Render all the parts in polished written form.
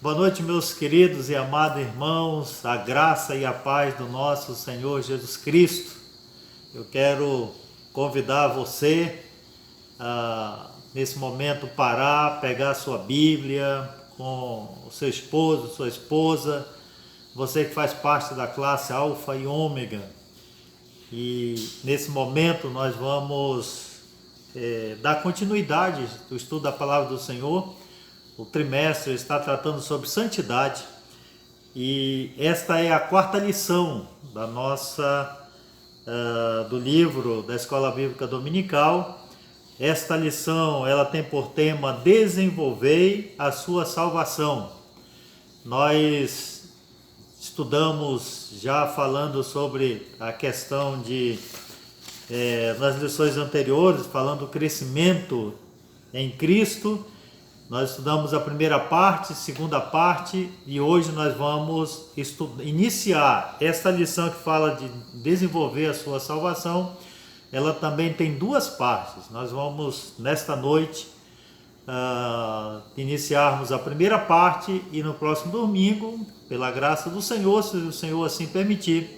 Boa noite, meus queridos e amados irmãos, a graça e a paz do nosso Senhor Jesus Cristo. Eu quero convidar você a, nesse momento, parar, pegar a sua Bíblia com o seu esposo, sua esposa, você que faz parte da classe Alfa e Ômega. E nesse momento nós vamos dar continuidade do estudo da Palavra do Senhor. O trimestre está tratando sobre santidade e esta é a quarta lição da do livro da Escola Bíblica Dominical. Esta lição ela tem por tema desenvolvei a sua salvação. Nós estudamos já falando sobre a questão de nas lições anteriores, falando do crescimento em Cristo. Nós estudamos a primeira parte, segunda parte e hoje nós vamos iniciar esta lição que fala de desenvolver a sua salvação. Ela também tem duas partes. Nós vamos nesta noite iniciarmos a primeira parte e no próximo domingo, pela graça do Senhor, se o Senhor assim permitir,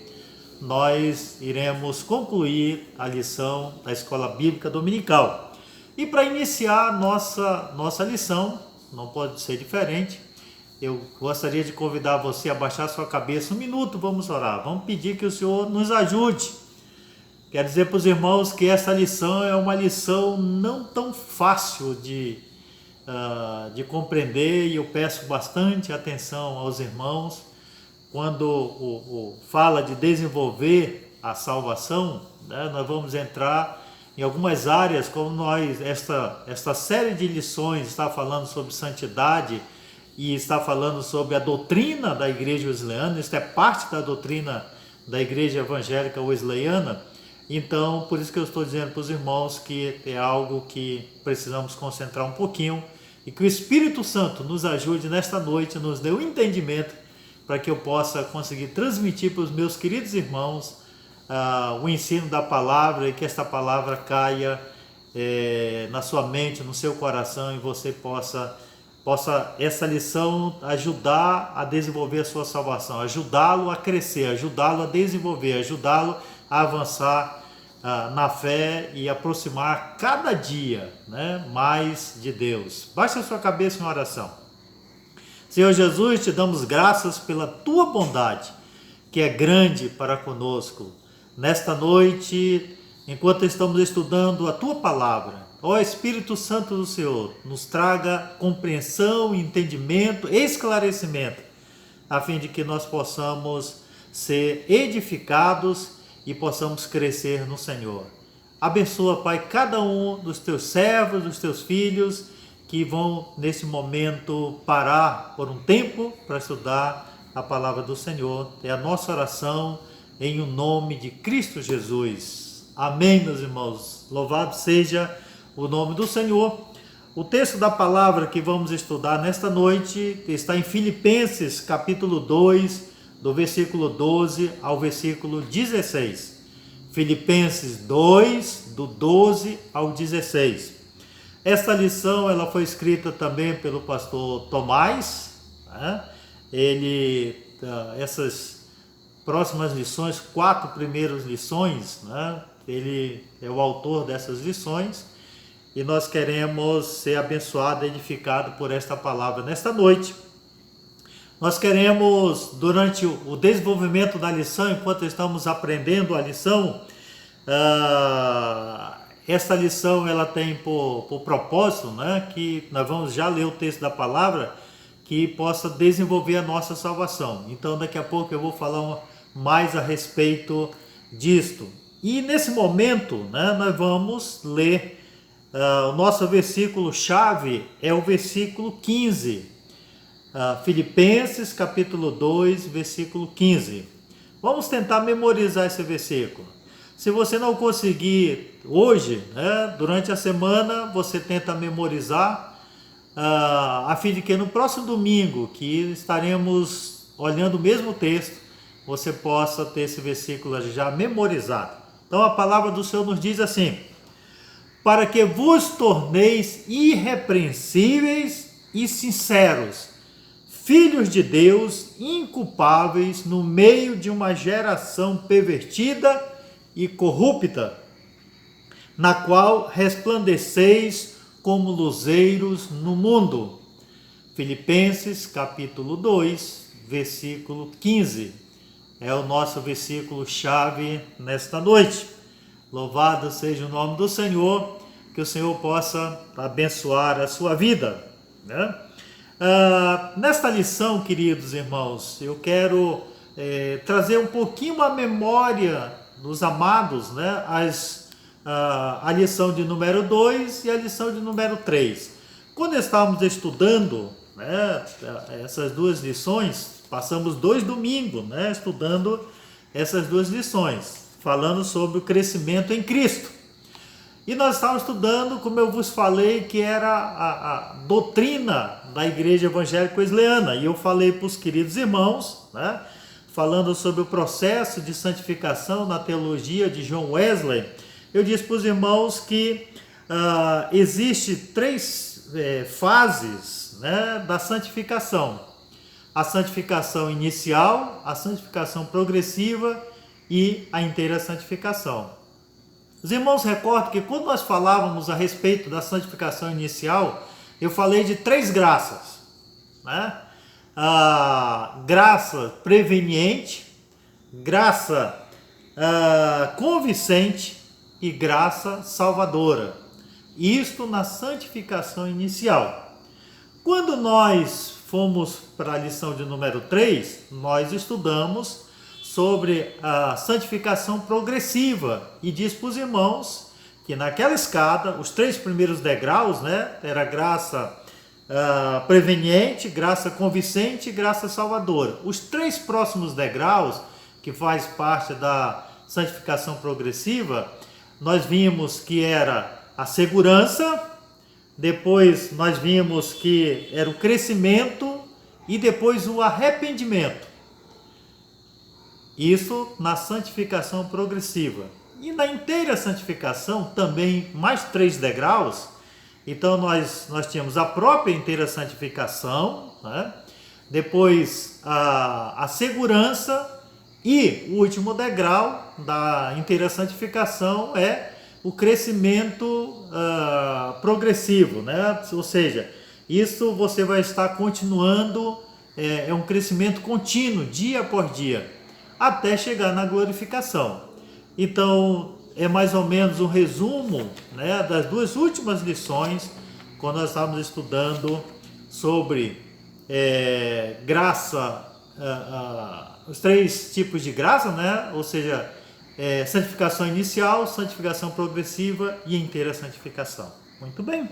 nós iremos concluir a lição da Escola Bíblica Dominical. E para iniciar nossa lição, não pode ser diferente, eu gostaria de convidar você a baixar sua cabeça um minuto, vamos orar, vamos pedir que o Senhor nos ajude. Quero dizer para os irmãos que essa lição é uma lição não tão fácil de compreender e eu peço bastante atenção aos irmãos quando fala de desenvolver a salvação, né, nós vamos entrar em algumas áreas, como esta série de lições está falando sobre santidade e está falando sobre a doutrina da igreja wesleyana, isso é parte da doutrina da igreja evangélica wesleyana, então por isso que eu estou dizendo para os irmãos que é algo que precisamos concentrar um pouquinho e que o Espírito Santo nos ajude nesta noite, nos dê o entendimento para que eu possa conseguir transmitir para os meus queridos irmãos o ensino da palavra e que esta palavra caia na sua mente, no seu coração e você possa essa lição ajudar a desenvolver a sua salvação, ajudá-lo a crescer, ajudá-lo a desenvolver, ajudá-lo a avançar na fé e aproximar cada dia, né, mais de Deus. Baixe a sua cabeça em oração. Senhor Jesus, te damos graças pela tua bondade, que é grande para conosco. Nesta noite, enquanto estamos estudando a Tua Palavra, ó Espírito Santo do Senhor, nos traga compreensão, entendimento, esclarecimento, a fim de que nós possamos ser edificados e possamos crescer no Senhor. Abençoa, Pai, cada um dos Teus servos, dos Teus filhos, que vão nesse momento parar por um tempo para estudar a Palavra do Senhor. É a nossa oração, em o nome de Cristo Jesus. Amém, meus irmãos. Louvado seja o nome do Senhor. O texto da palavra que vamos estudar nesta noite está em Filipenses, capítulo 2, do versículo 12 ao versículo 16. Filipenses 2, do 12 ao 16. Esta lição ela foi escrita também pelo pastor Tomás, né? Essas próximas lições, 4 primeiras lições, né? Ele é o autor dessas lições e nós queremos ser abençoados, edificados por esta palavra nesta noite. Nós queremos, durante o desenvolvimento da lição, enquanto estamos aprendendo a lição, esta lição ela tem por propósito, né, que nós vamos já ler o texto da palavra, que possa desenvolver a nossa salvação. Então daqui a pouco eu vou falar mais a respeito disto. E nesse momento, né, nós vamos ler o nosso versículo-chave, é o versículo 15. Filipenses capítulo 2, versículo 15. Vamos tentar memorizar esse versículo. Se você não conseguir hoje, né, durante a semana, você tenta memorizar, a fim de que no próximo domingo, que estaremos olhando o mesmo texto, você possa ter esse versículo já memorizado. Então a palavra do Senhor nos diz assim: para que vos torneis irrepreensíveis e sinceros, filhos de Deus inculpáveis no meio de uma geração pervertida e corrupta, na qual resplandeceis como luzeiros no mundo. Filipenses capítulo 2, versículo 15. É o nosso versículo chave nesta noite. Louvado seja o nome do Senhor, que o Senhor possa abençoar a sua vida, né? Nesta lição, queridos irmãos, eu quero trazer um pouquinho a memória dos amados, né? A lição de número 2 e a lição de número 3. Quando estávamos estudando, né, essas duas lições, passamos 2 domingos, né, estudando essas duas lições, falando sobre o crescimento em Cristo. E nós estávamos estudando, como eu vos falei, que era a doutrina da Igreja Evangélica Wesleyana. E eu falei para os queridos irmãos, né, falando sobre o processo de santificação na teologia de John Wesley. Eu disse para os irmãos que existe 3 fases, né, da santificação. A santificação inicial, a santificação progressiva e a inteira santificação. Os irmãos recordam que quando nós falávamos a respeito da santificação inicial, eu falei de 3 graças, né? A graça preveniente, graça convincente e graça salvadora. Isto na santificação inicial. Quando nós fomos para a lição de número 3, nós estudamos sobre a santificação progressiva e diz para os irmãos que naquela escada, os 3 primeiros degraus, né, era graça preveniente, graça convincente e graça salvadora. Os 3 próximos degraus, que faz parte da santificação progressiva, nós vimos que era a segurança, depois nós vimos que era o crescimento e depois o arrependimento. Isso na santificação progressiva. E na inteira santificação também mais 3 degraus. Então nós tínhamos a própria inteira santificação, né? Depois a segurança e o último degrau da inteira santificação é o crescimento progressivo, né? Ou seja, isso você vai estar continuando, é um crescimento contínuo, dia após dia, até chegar na glorificação. Então, é mais ou menos um resumo, né, das 2 últimas lições, quando nós estávamos estudando sobre graça, os 3 tipos de graça, né? Ou seja, santificação inicial, santificação progressiva e inteira santificação. Muito bem.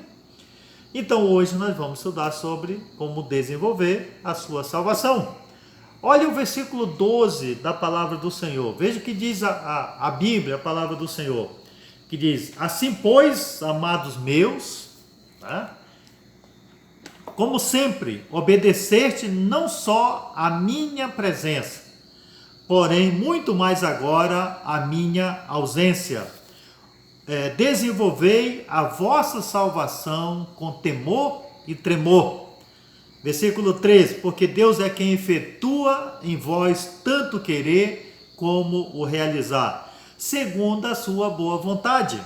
Então, hoje nós vamos estudar sobre como desenvolver a sua salvação. Olha o versículo 12 da palavra do Senhor. Veja o que diz a Bíblia, a palavra do Senhor. Que diz: assim, pois, amados meus, né, como sempre, obedeceste não só a minha presença, porém, muito mais agora a minha ausência. Desenvolvei a vossa salvação com temor e tremor. Versículo 13, porque Deus é quem efetua em vós tanto querer como o realizar, segundo a sua boa vontade.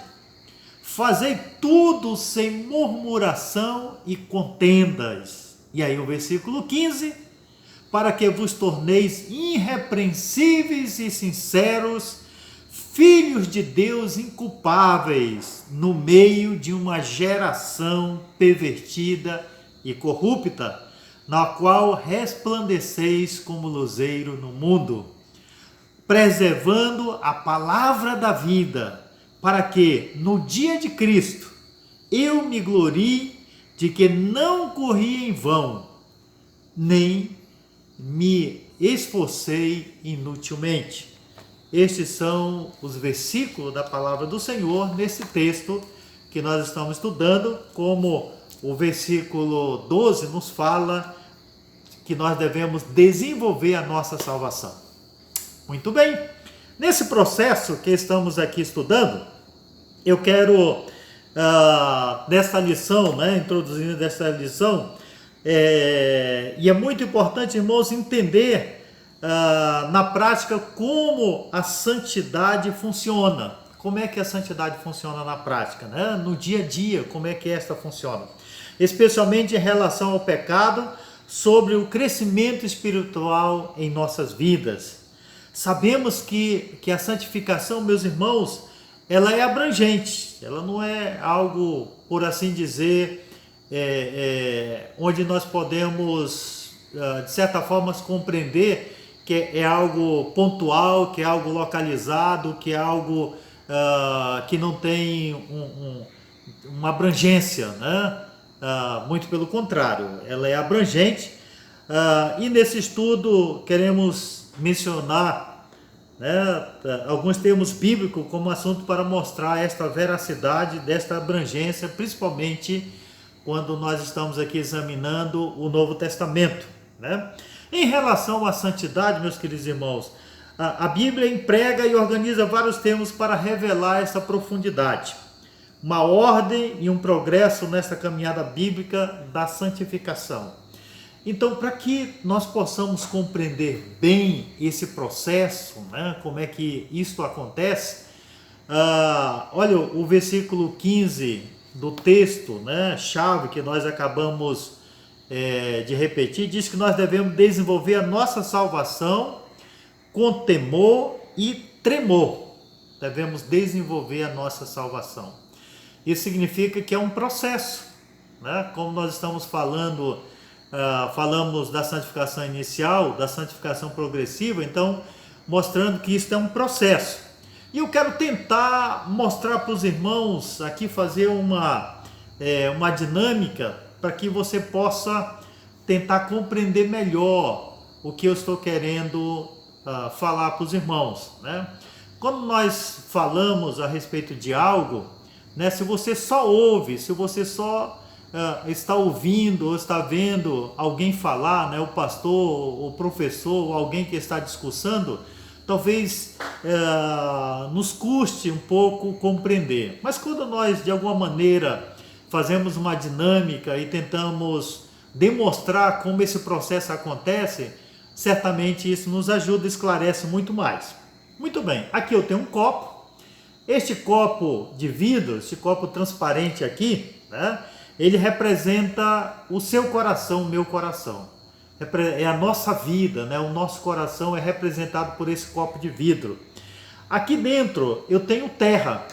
Fazei tudo sem murmuração e contendas. E aí o versículo 15, para que vos torneis irrepreensíveis e sinceros, filhos de Deus inculpáveis, no meio de uma geração pervertida e corrupta, na qual resplandeceis como luzeiro no mundo, preservando a palavra da vida, para que, no dia de Cristo, eu me glorie de que não corri em vão, nem me esforcei inutilmente. Estes são os versículos da palavra do Senhor nesse texto que nós estamos estudando, como o versículo 12 nos fala que nós devemos desenvolver a nossa salvação. Muito bem, nesse processo que estamos aqui estudando, eu quero, nesta lição, introduzindo esta lição, E é muito importante, irmãos, entender na prática como a santidade funciona. Como é que a santidade funciona na prática, né? No dia a dia, como é que esta funciona? Especialmente em relação ao pecado, sobre o crescimento espiritual em nossas vidas. Sabemos que a santificação, meus irmãos, ela é abrangente, ela não é algo, por assim dizer, onde nós podemos, de certa forma, compreender que é algo pontual, que é algo localizado, que é algo que não tem uma abrangência, né? Muito pelo contrário, ela é abrangente. E nesse estudo queremos mencionar, né, alguns termos bíblicos como assunto para mostrar esta veracidade, desta abrangência, principalmente quando nós estamos aqui examinando o Novo Testamento, né? Em relação à santidade, meus queridos irmãos, a Bíblia emprega e organiza vários termos para revelar essa profundidade, uma ordem e um progresso nessa caminhada bíblica da santificação. Então, para que nós possamos compreender bem esse processo, né, como é que isto acontece, olha o versículo 15 do texto, né, chave que nós acabamos de repetir, diz que nós devemos desenvolver a nossa salvação com temor e tremor. Devemos desenvolver a nossa salvação. Isso significa que é um processo, né? Como nós estamos falando, falamos da santificação inicial, da santificação progressiva, então mostrando que isso é um processo. E eu quero tentar mostrar para os irmãos aqui, fazer uma dinâmica para que você possa tentar compreender melhor o que eu estou querendo falar para os irmãos, né? Quando nós falamos a respeito de algo, né, se você só ouve, se você só está ouvindo ou está vendo alguém falar, né, o pastor, o professor, alguém que está discursando, talvez nos custe um pouco compreender. Mas quando nós, de alguma maneira, fazemos uma dinâmica e tentamos demonstrar como esse processo acontece, certamente isso nos ajuda e esclarece muito mais. Muito bem, aqui eu tenho um copo. Este copo de vidro, esse copo transparente aqui, né, ele representa o seu coração, o meu coração. É a nossa vida, né? O nosso coração é representado por esse copo de vidro. Aqui dentro eu tenho terra.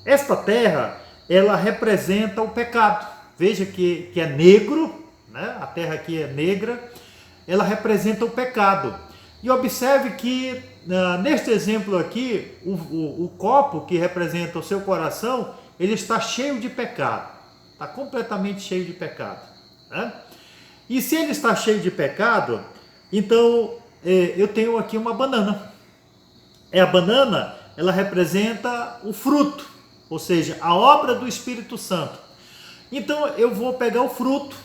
Esta terra, ela representa o pecado. Veja que é negro, né? A terra aqui é negra. Ela representa o pecado. E observe que neste exemplo aqui, o copo que representa o seu coração, ele está cheio de pecado. Está completamente cheio de pecado, né? E se ele está cheio de pecado, então eu tenho aqui uma banana. A banana, ela representa o fruto, ou seja, a obra do Espírito Santo. Então eu vou pegar o fruto,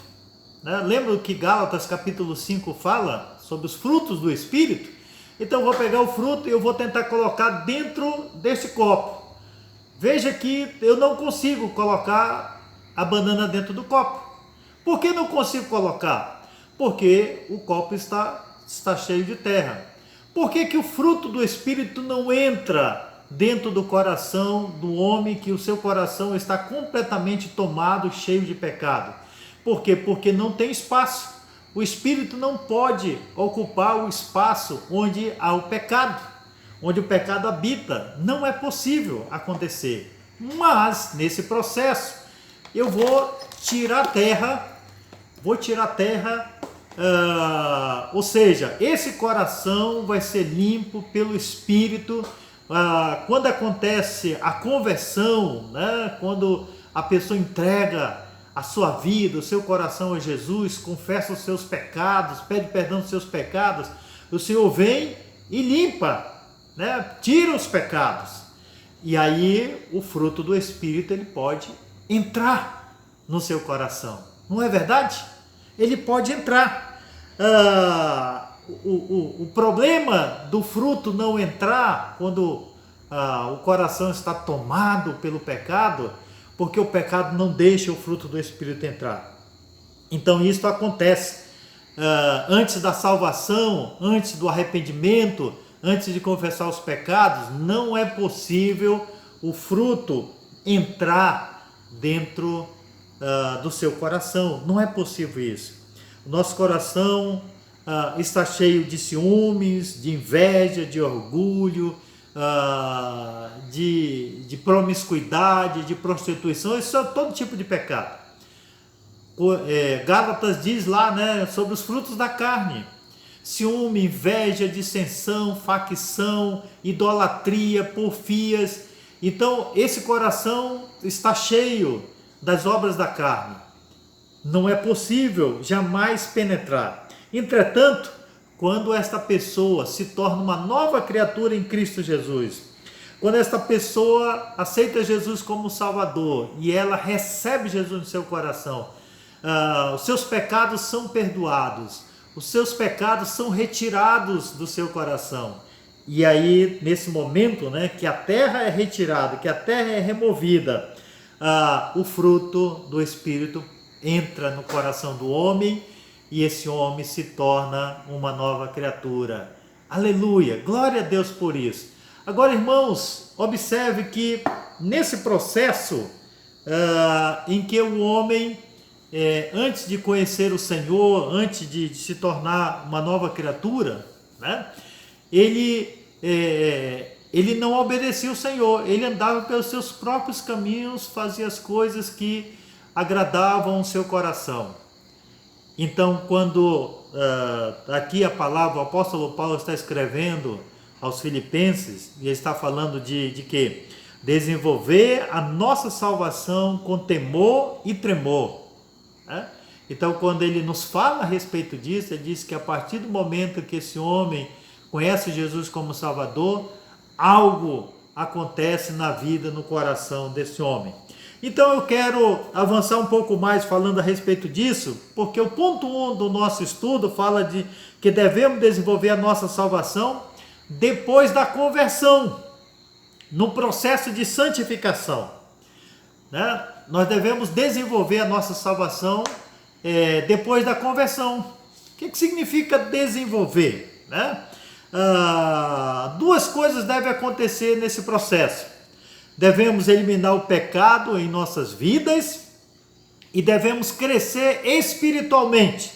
né? Lembra que Gálatas capítulo 5 fala sobre os frutos do Espírito? Então eu vou pegar o fruto e eu vou tentar colocar dentro desse copo. Veja que eu não consigo colocar a banana dentro do copo. Por que não consigo colocar? Porque o copo está cheio de terra. Por que o fruto do Espírito não entra dentro do coração do homem, que o seu coração está completamente tomado, cheio de pecado? Por quê? Porque não tem espaço. O Espírito não pode ocupar o espaço onde há o pecado, onde o pecado habita. Não é possível acontecer. Mas, nesse processo, eu vou tirar a terra, ou seja, esse coração vai ser limpo pelo Espírito. Quando acontece a conversão, né, quando a pessoa entrega a sua vida, o seu coração a Jesus, confessa os seus pecados, pede perdão dos seus pecados, o Senhor vem e limpa, né, tira os pecados. E aí o fruto do Espírito, ele pode entrar no seu coração. Não é verdade? Ele pode entrar. O problema do fruto não entrar quando o coração está tomado pelo pecado, porque o pecado não deixa o fruto do Espírito entrar. Então isso acontece antes da salvação, antes do arrependimento, antes de confessar os pecados. Não é possível o fruto entrar dentro do seu coração. Não é possível isso. O nosso coração está cheio de ciúmes, de inveja, de orgulho, de promiscuidade, de prostituição. Isso é todo tipo de pecado. Gálatas diz lá, né, sobre os frutos da carne: ciúme, inveja, dissensão, facção, idolatria, porfias. Então esse coração está cheio das obras da carne. Não é possível jamais penetrar. Entretanto, quando esta pessoa se torna uma nova criatura em Cristo Jesus, quando esta pessoa aceita Jesus como Salvador e ela recebe Jesus no seu coração, os seus pecados são perdoados, os seus pecados são retirados do seu coração. E aí, nesse momento, né, que a terra é retirada, que a terra é removida, o fruto do Espírito entra no coração do homem e esse homem se torna uma nova criatura. Aleluia, glória a Deus por isso. Agora, irmãos, observe que nesse processo em que o homem, antes de conhecer o Senhor, antes de se tornar uma nova criatura, né, ele não obedecia o Senhor, ele andava pelos seus próprios caminhos, fazia as coisas que agradavam o seu coração. Então, quando aqui a palavra, o apóstolo Paulo está escrevendo aos Filipenses, e ele está falando de quê? Desenvolver a nossa salvação com temor e tremor. Né? Então, quando ele nos fala a respeito disso, ele diz que a partir do momento que esse homem conhece Jesus como Salvador, algo acontece na vida, no coração desse homem. Então eu quero avançar um pouco mais falando a respeito disso, porque o ponto 1 do nosso estudo fala de que devemos desenvolver a nossa salvação depois da conversão, no processo de santificação. Né? Nós devemos desenvolver a nossa salvação depois da conversão. O que significa desenvolver? Né? Duas coisas devem acontecer nesse processo. Devemos eliminar o pecado em nossas vidas e devemos crescer espiritualmente.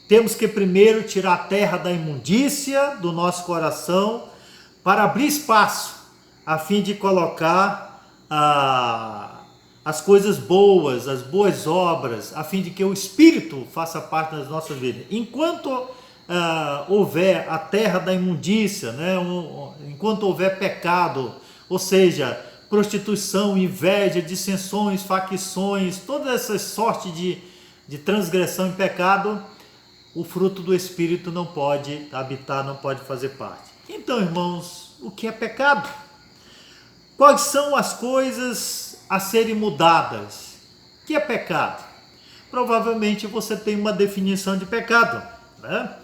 Temos que primeiro tirar a terra da imundícia do nosso coração para abrir espaço a fim de colocar as coisas boas, as boas obras, a fim de que o Espírito faça parte das nossas vidas. Enquanto houver a terra da imundícia, né, enquanto houver pecado, ou seja, prostituição, inveja, dissensões, facções, toda essa sorte de transgressão e pecado, o fruto do Espírito não pode habitar, não pode fazer parte. Então, irmãos, o que é pecado? Quais são as coisas a serem mudadas? O que é pecado? Provavelmente você tem uma definição de pecado, né?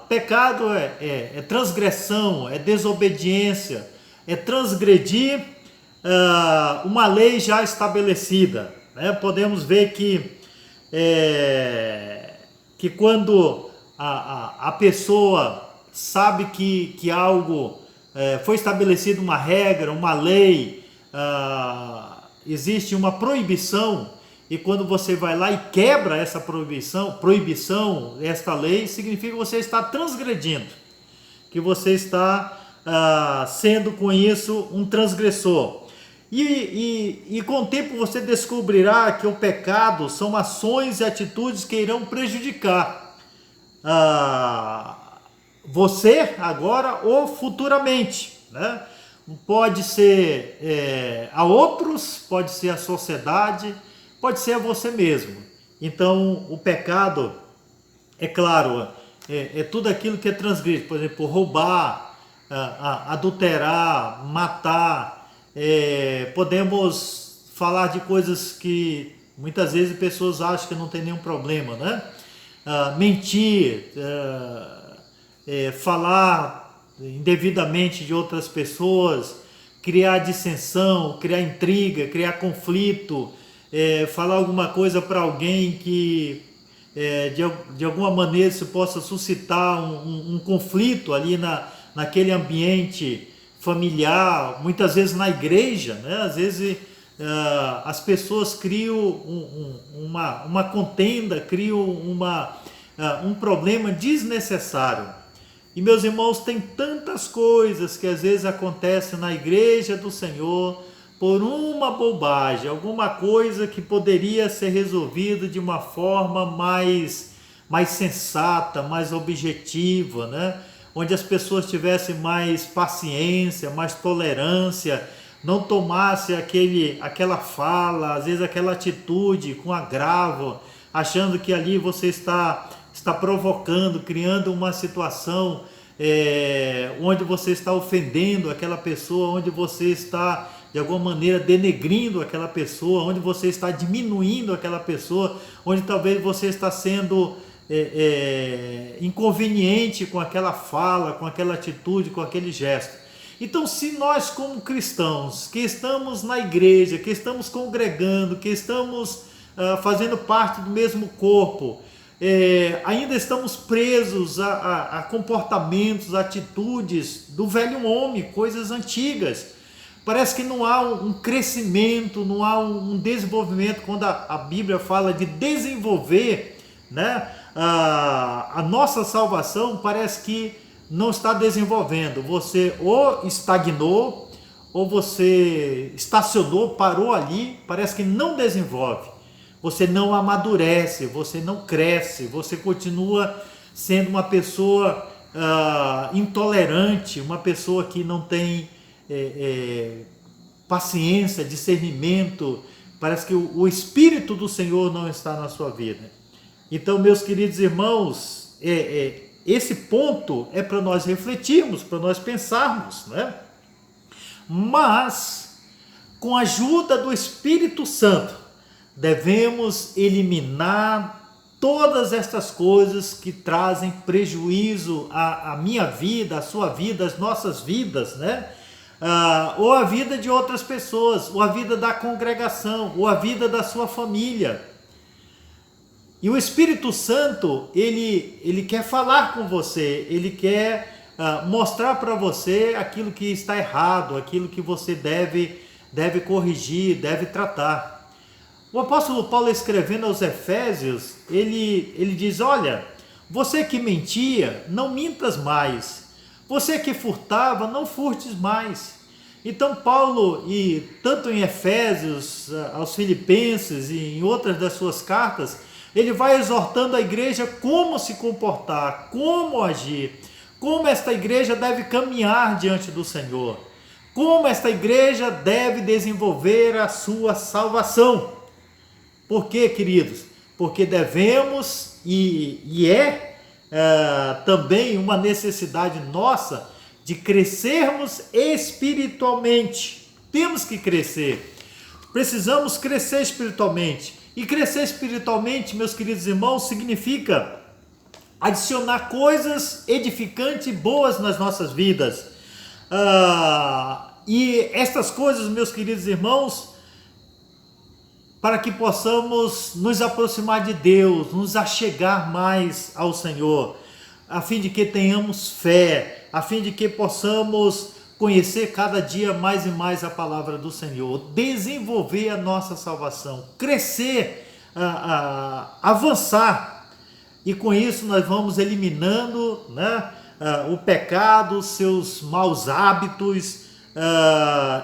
Pecado é transgressão, é desobediência, é transgredir uma lei já estabelecida. Né? Podemos ver que quando a pessoa sabe que algo foi estabelecido, uma regra, uma lei, existe uma proibição, e quando você vai lá e quebra essa proibição, esta lei, significa que você está transgredindo, que você está sendo com isso um transgressor. E com o tempo você descobrirá que o pecado são ações e atitudes que irão prejudicar você agora ou futuramente, né? Pode ser a outros, pode ser a sociedade, pode ser a você mesmo. Então o pecado, é claro, é tudo aquilo que é transgredido. Por exemplo, roubar, adulterar, matar. Podemos falar de coisas que muitas vezes pessoas acham que não tem nenhum problema, né? Mentir, falar indevidamente de outras pessoas, criar dissensão, criar intriga, criar conflito, falar alguma coisa para alguém que de alguma maneira isso possa suscitar um conflito ali naquele ambiente familiar, muitas vezes na igreja, né? Às vezes as pessoas criam uma contenda, criam um problema desnecessário. E meus irmãos, tem tantas coisas que às vezes acontecem na igreja do Senhor por uma bobagem, alguma coisa que poderia ser resolvida de uma forma mais sensata, mais objetiva, né? Onde as pessoas tivessem mais paciência, mais tolerância, não tomasse aquela fala, às vezes aquela atitude com agravo, achando que ali você está provocando, criando uma situação onde você está ofendendo aquela pessoa, onde você está de alguma maneira denegrindo aquela pessoa, onde você está diminuindo aquela pessoa, onde talvez você está sendo inconveniente com aquela fala, com aquela atitude, com aquele gesto. Então, se nós como cristãos, que estamos na igreja, que estamos congregando, que estamos fazendo parte do mesmo corpo, ainda estamos presos a comportamentos, atitudes do velho homem, coisas antigas, parece que não há um crescimento, não há um desenvolvimento. Quando a Bíblia fala de desenvolver, né, a nossa salvação, parece que não está desenvolvendo. Você ou estagnou, ou você estacionou, parou ali, parece que não desenvolve. Você não amadurece, você não cresce, você continua sendo uma pessoa intolerante, uma pessoa que não tem paciência, discernimento. Parece que o Espírito do Senhor não está na sua vida. Então, meus queridos irmãos, esse ponto é para nós refletirmos, para nós pensarmos, né? Mas, com a ajuda do Espírito Santo, devemos eliminar todas estas coisas que trazem prejuízo à minha vida, à sua vida, às nossas vidas, né? Ou a vida de outras pessoas, ou a vida da congregação, ou a vida da sua família. E o Espírito Santo, ele quer falar com você, ele quer mostrar para você aquilo que está errado, aquilo que você deve corrigir, deve tratar. O apóstolo Paulo, escrevendo aos Efésios, ele diz: olha, você que mentia, não mintas mais. Você que furtava, não furtes mais. Então Paulo, e tanto em Efésios, aos Filipenses e em outras das suas cartas, ele vai exortando a igreja como se comportar, como agir, como esta igreja deve caminhar diante do Senhor, como esta igreja deve desenvolver a sua salvação. Por quê, queridos? Porque devemos, também uma necessidade nossa, de crescermos espiritualmente. Temos que crescer, precisamos crescer espiritualmente. E crescer espiritualmente, meus queridos irmãos, significa adicionar coisas edificantes e boas nas nossas vidas. E estas coisas, meus queridos irmãos, para que possamos nos aproximar de Deus, nos achegar mais ao Senhor, a fim de que tenhamos fé, a fim de que possamos conhecer cada dia mais e mais a palavra do Senhor, desenvolver a nossa salvação, crescer, avançar. E com isso nós vamos eliminando, né, o pecado, seus maus hábitos,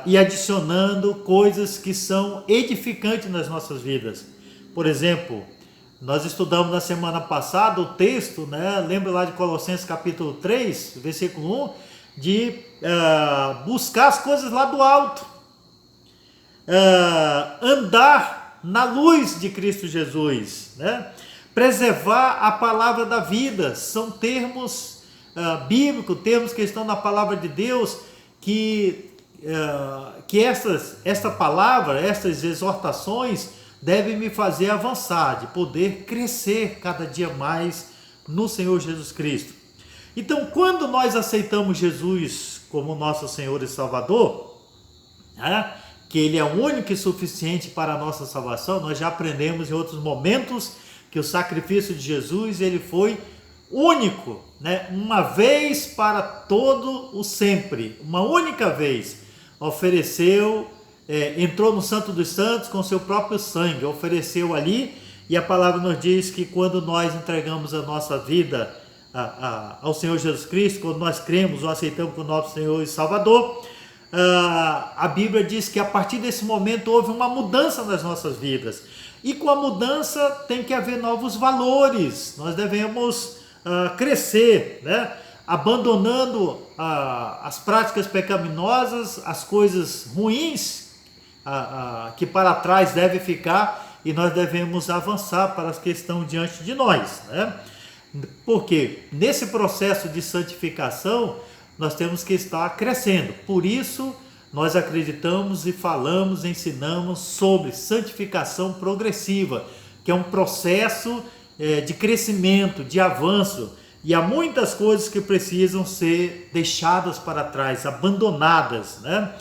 e adicionando coisas que são edificantes nas nossas vidas. Por exemplo, nós estudamos na semana passada o texto, né, lembra lá de Colossenses capítulo 3, versículo 1, de buscar as coisas lá do alto, andar na luz de Cristo Jesus, né? Preservar a palavra da vida. São termos bíblicos, termos que estão na palavra de Deus, que esta palavra, estas exortações devem me fazer avançar, de poder crescer cada dia mais no Senhor Jesus Cristo. Então, quando nós aceitamos Jesus como nosso Senhor e Salvador, que Ele é único e suficiente para a nossa salvação, nós já aprendemos em outros momentos que o sacrifício de Jesus ele foi único, né? Uma vez para todo o sempre, uma única vez, ofereceu, entrou no Santo dos Santos com seu próprio sangue, ofereceu ali, e a palavra nos diz que quando nós entregamos a nossa vida ao Senhor Jesus Cristo, quando nós cremos ou aceitamos como nosso Senhor e Salvador, a Bíblia diz que a partir desse momento houve uma mudança nas nossas vidas, e com a mudança tem que haver novos valores, nós devemos crescer, né? Abandonando as práticas pecaminosas, as coisas ruins que para trás deve ficar, e nós devemos avançar para as que estão diante de nós, né? Porque nesse processo de santificação nós temos que estar crescendo. Por isso nós acreditamos e falamos, ensinamos sobre santificação progressiva, que é um processo de crescimento, de avanço, e há muitas coisas que precisam ser deixadas para trás, abandonadas, né?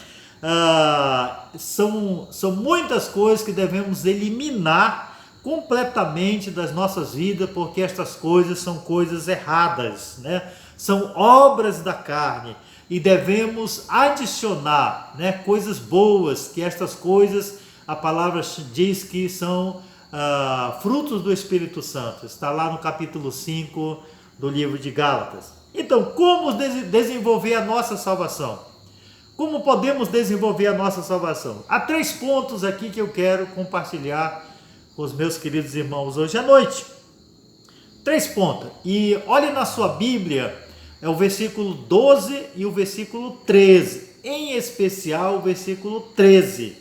São muitas coisas que devemos eliminar completamente das nossas vidas, porque estas coisas são coisas erradas, né? São obras da carne, e devemos adicionar, né, coisas boas, que estas coisas, a palavra diz que são frutos do Espírito Santo, está lá no capítulo 5 do livro de Gálatas. Então, como desenvolver a nossa salvação? Como podemos desenvolver a nossa salvação? Há 3 pontos aqui que eu quero compartilhar com os meus queridos irmãos hoje à noite. 3 pontos. E olhe na sua Bíblia, é o versículo 12 e o versículo 13. Em especial o versículo 13.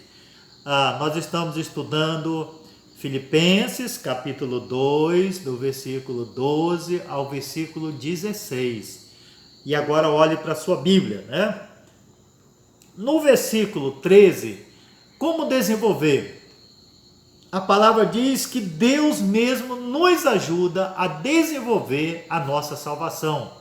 Nós estamos estudando Filipenses, capítulo 2, do versículo 12 ao versículo 16. E agora olhe para a sua Bíblia, né? No versículo 13, como desenvolver? A palavra diz que Deus mesmo nos ajuda a desenvolver a nossa salvação.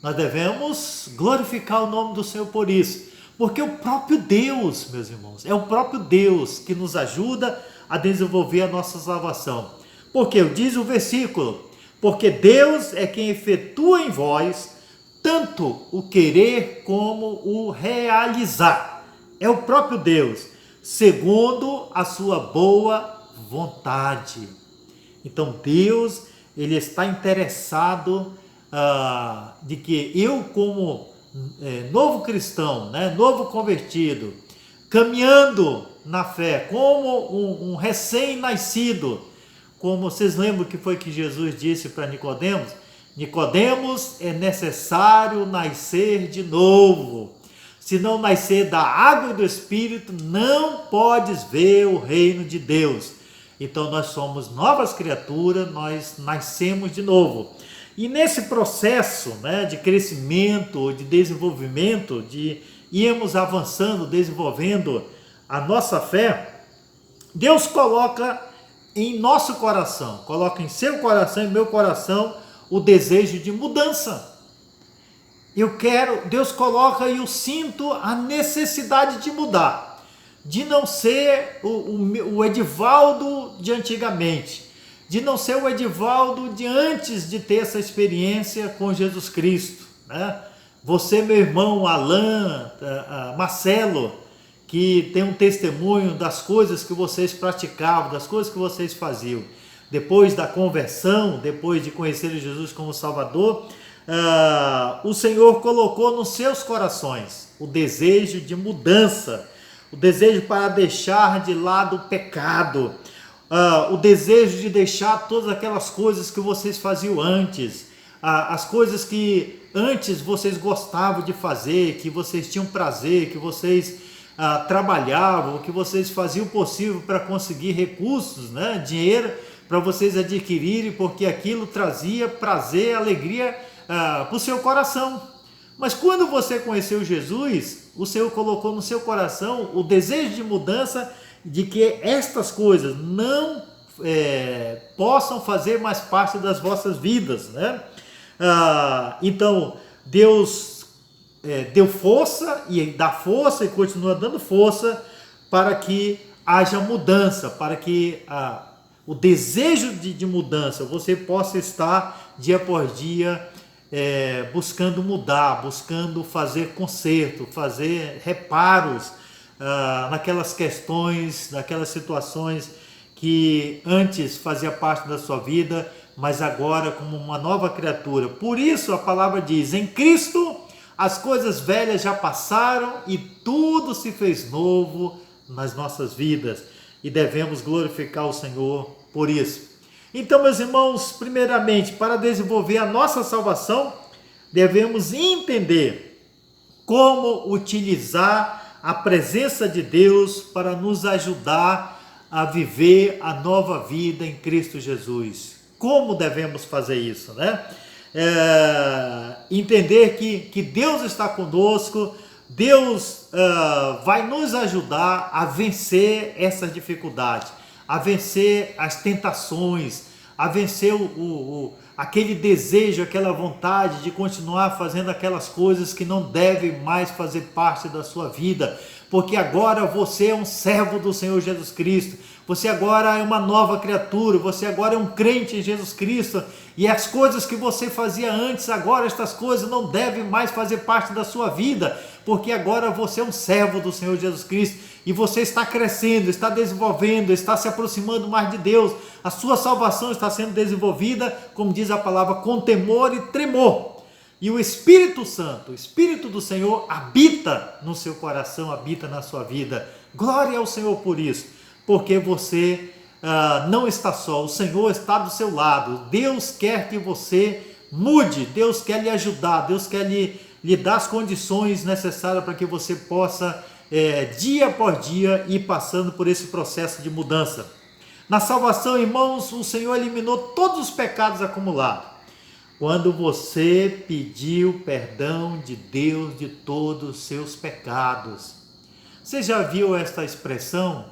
Nós devemos glorificar o nome do Senhor por isso, porque o próprio Deus, meus irmãos, é o próprio Deus que nos ajuda a desenvolver a nossa salvação. Porque diz o versículo, porque Deus é quem efetua em vós tanto o querer como o realizar. É o próprio Deus, segundo a sua boa vontade. Então Deus, ele está interessado de que eu, como novo cristão, né, novo convertido, caminhando na fé, como um recém-nascido, como vocês lembram que foi que Jesus disse para Nicodemos? Nicodemos, é necessário nascer de novo. Se não nascer da água e do Espírito, não podes ver o reino de Deus. Então nós somos novas criaturas, nós nascemos de novo. E nesse processo, né, de crescimento, de desenvolvimento, de irmos avançando, desenvolvendo a nossa fé, Deus coloca em nosso coração, coloca em seu coração, em meu coração, o desejo de mudança. Deus coloca e eu sinto a necessidade de mudar, de não ser o Edivaldo de antigamente, de não ser o Edivaldo de antes de ter essa experiência com Jesus Cristo, né? Você, meu irmão Alain, Marcelo, que tem um testemunho das coisas que vocês praticavam, das coisas que vocês faziam, depois da conversão, depois de conhecer Jesus como Salvador, o Senhor colocou nos seus corações o desejo de mudança, o desejo para deixar de lado o pecado, o desejo de deixar todas aquelas coisas que vocês faziam antes, as coisas que antes vocês gostavam de fazer, que vocês tinham prazer, que vocês trabalhavam, que vocês faziam o possível para conseguir recursos, né, dinheiro, para vocês adquirirem, porque aquilo trazia prazer, alegria para o seu coração. Mas quando você conheceu Jesus, o Senhor colocou no seu coração o desejo de mudança, de que estas coisas não possam fazer mais parte das vossas vidas, né? Então Deus deu força e dá força e continua dando força para que haja mudança, para que o desejo de mudança, você possa estar dia por dia buscando mudar, buscando fazer conserto, fazer reparos naquelas questões, naquelas situações que antes fazia parte da sua vida, mas agora como uma nova criatura. Por isso a palavra diz: em Cristo as coisas velhas já passaram e tudo se fez novo nas nossas vidas, e devemos glorificar o Senhor por isso. Então, meus irmãos, primeiramente, para desenvolver a nossa salvação, devemos entender como utilizar a presença de Deus para nos ajudar a viver a nova vida em Cristo Jesus. Como devemos fazer isso, né? Entender que Deus está conosco, Deus vai nos ajudar a vencer essas dificuldades, a vencer as tentações, a vencer aquele desejo, aquela vontade de continuar fazendo aquelas coisas que não devem mais fazer parte da sua vida, porque agora você é um servo do Senhor Jesus Cristo, você agora é uma nova criatura, você agora é um crente em Jesus Cristo, e as coisas que você fazia antes, agora estas coisas não devem mais fazer parte da sua vida, porque agora você é um servo do Senhor Jesus Cristo, e você está crescendo, está desenvolvendo, está se aproximando mais de Deus, a sua salvação está sendo desenvolvida, como diz a palavra, com temor e tremor, e o Espírito Santo, o Espírito do Senhor habita no seu coração, habita na sua vida. Glória ao Senhor por isso, porque você não está só, o Senhor está do seu lado. Deus quer que você mude, Deus quer lhe ajudar, Deus quer lhe dar as condições necessárias para que você possa, dia por dia, ir passando por esse processo de mudança. Na salvação, irmãos, o Senhor eliminou todos os pecados acumulados. Quando você pediu perdão de Deus de todos os seus pecados. Você já viu esta expressão?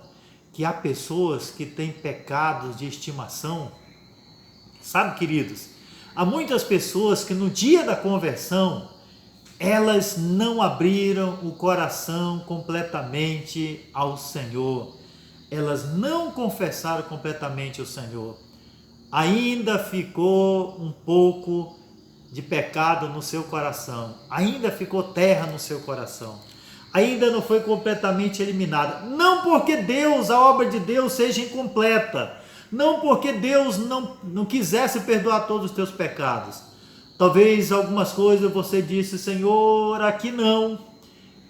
Que há pessoas que têm pecados de estimação? Sabe, queridos, há muitas pessoas que no dia da conversão, elas não abriram o coração completamente ao Senhor. Elas não confessaram completamente o Senhor. Ainda ficou um pouco de pecado no seu coração, ainda ficou terra no seu coração, ainda não foi completamente eliminada. Não porque Deus, a obra de Deus seja incompleta, não porque Deus não quisesse perdoar todos os teus pecados. Talvez algumas coisas você disse: Senhor, aqui não,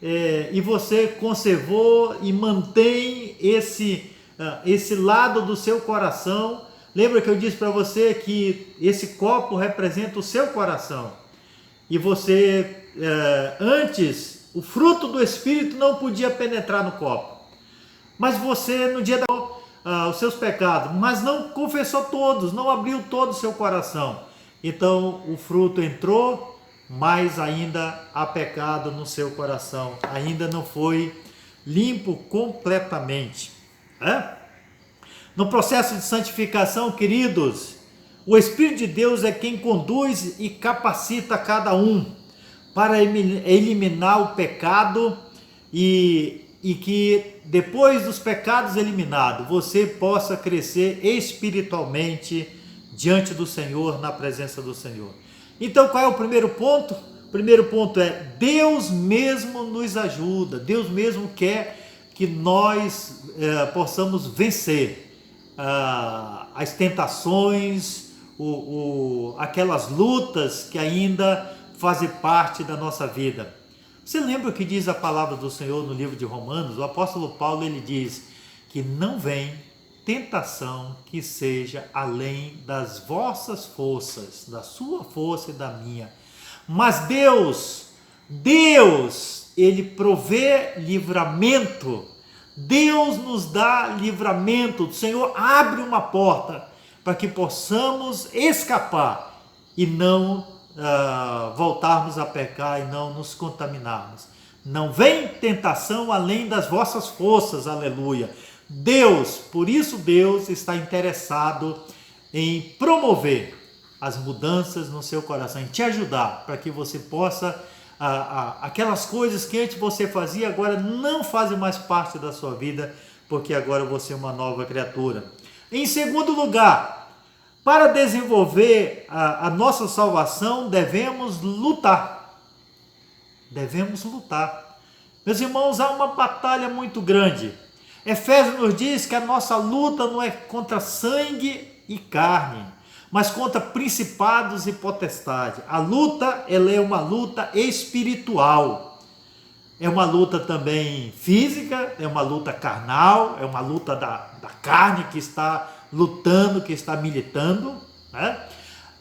e você conservou e mantém esse lado do seu coração. Lembra que eu disse para você que esse copo representa o seu coração, e você antes, o fruto do Espírito não podia penetrar no copo, mas você no dia os seus pecados, mas não confessou todos, não abriu todo o seu coração, então o fruto entrou, mas ainda há pecado no seu coração, ainda não foi limpo completamente, No processo de santificação, queridos, o Espírito de Deus é quem conduz e capacita cada um para eliminar o pecado, e que depois dos pecados eliminados, você possa crescer espiritualmente diante do Senhor, na presença do Senhor. Então, qual é o primeiro ponto? O primeiro ponto é: Deus mesmo nos ajuda, Deus mesmo quer que nós possamos vencer as tentações, aquelas lutas que ainda fazem parte da nossa vida. Você lembra o que diz a palavra do Senhor no livro de Romanos? O apóstolo Paulo, ele diz que não vem tentação que seja além das vossas forças, da sua força e da minha. Mas Deus, ele provê livramento. Deus nos dá livramento, o Senhor abre uma porta para que possamos escapar e não voltarmos a pecar e não nos contaminarmos. Não vem tentação além das vossas forças, aleluia. Por isso Deus está interessado em promover as mudanças no seu coração, em te ajudar para que você possa aquelas coisas que antes você fazia, agora não fazem mais parte da sua vida, porque agora você é uma nova criatura. Em segundo lugar, para desenvolver a nossa salvação, devemos lutar. Devemos lutar. Meus irmãos, há uma batalha muito grande. Efésios nos diz que a nossa luta não é contra sangue e carne, mas contra principados e potestades. A luta, ela é uma luta espiritual. É uma luta também física, é uma luta carnal, é uma luta da carne que está lutando, que está militando, né?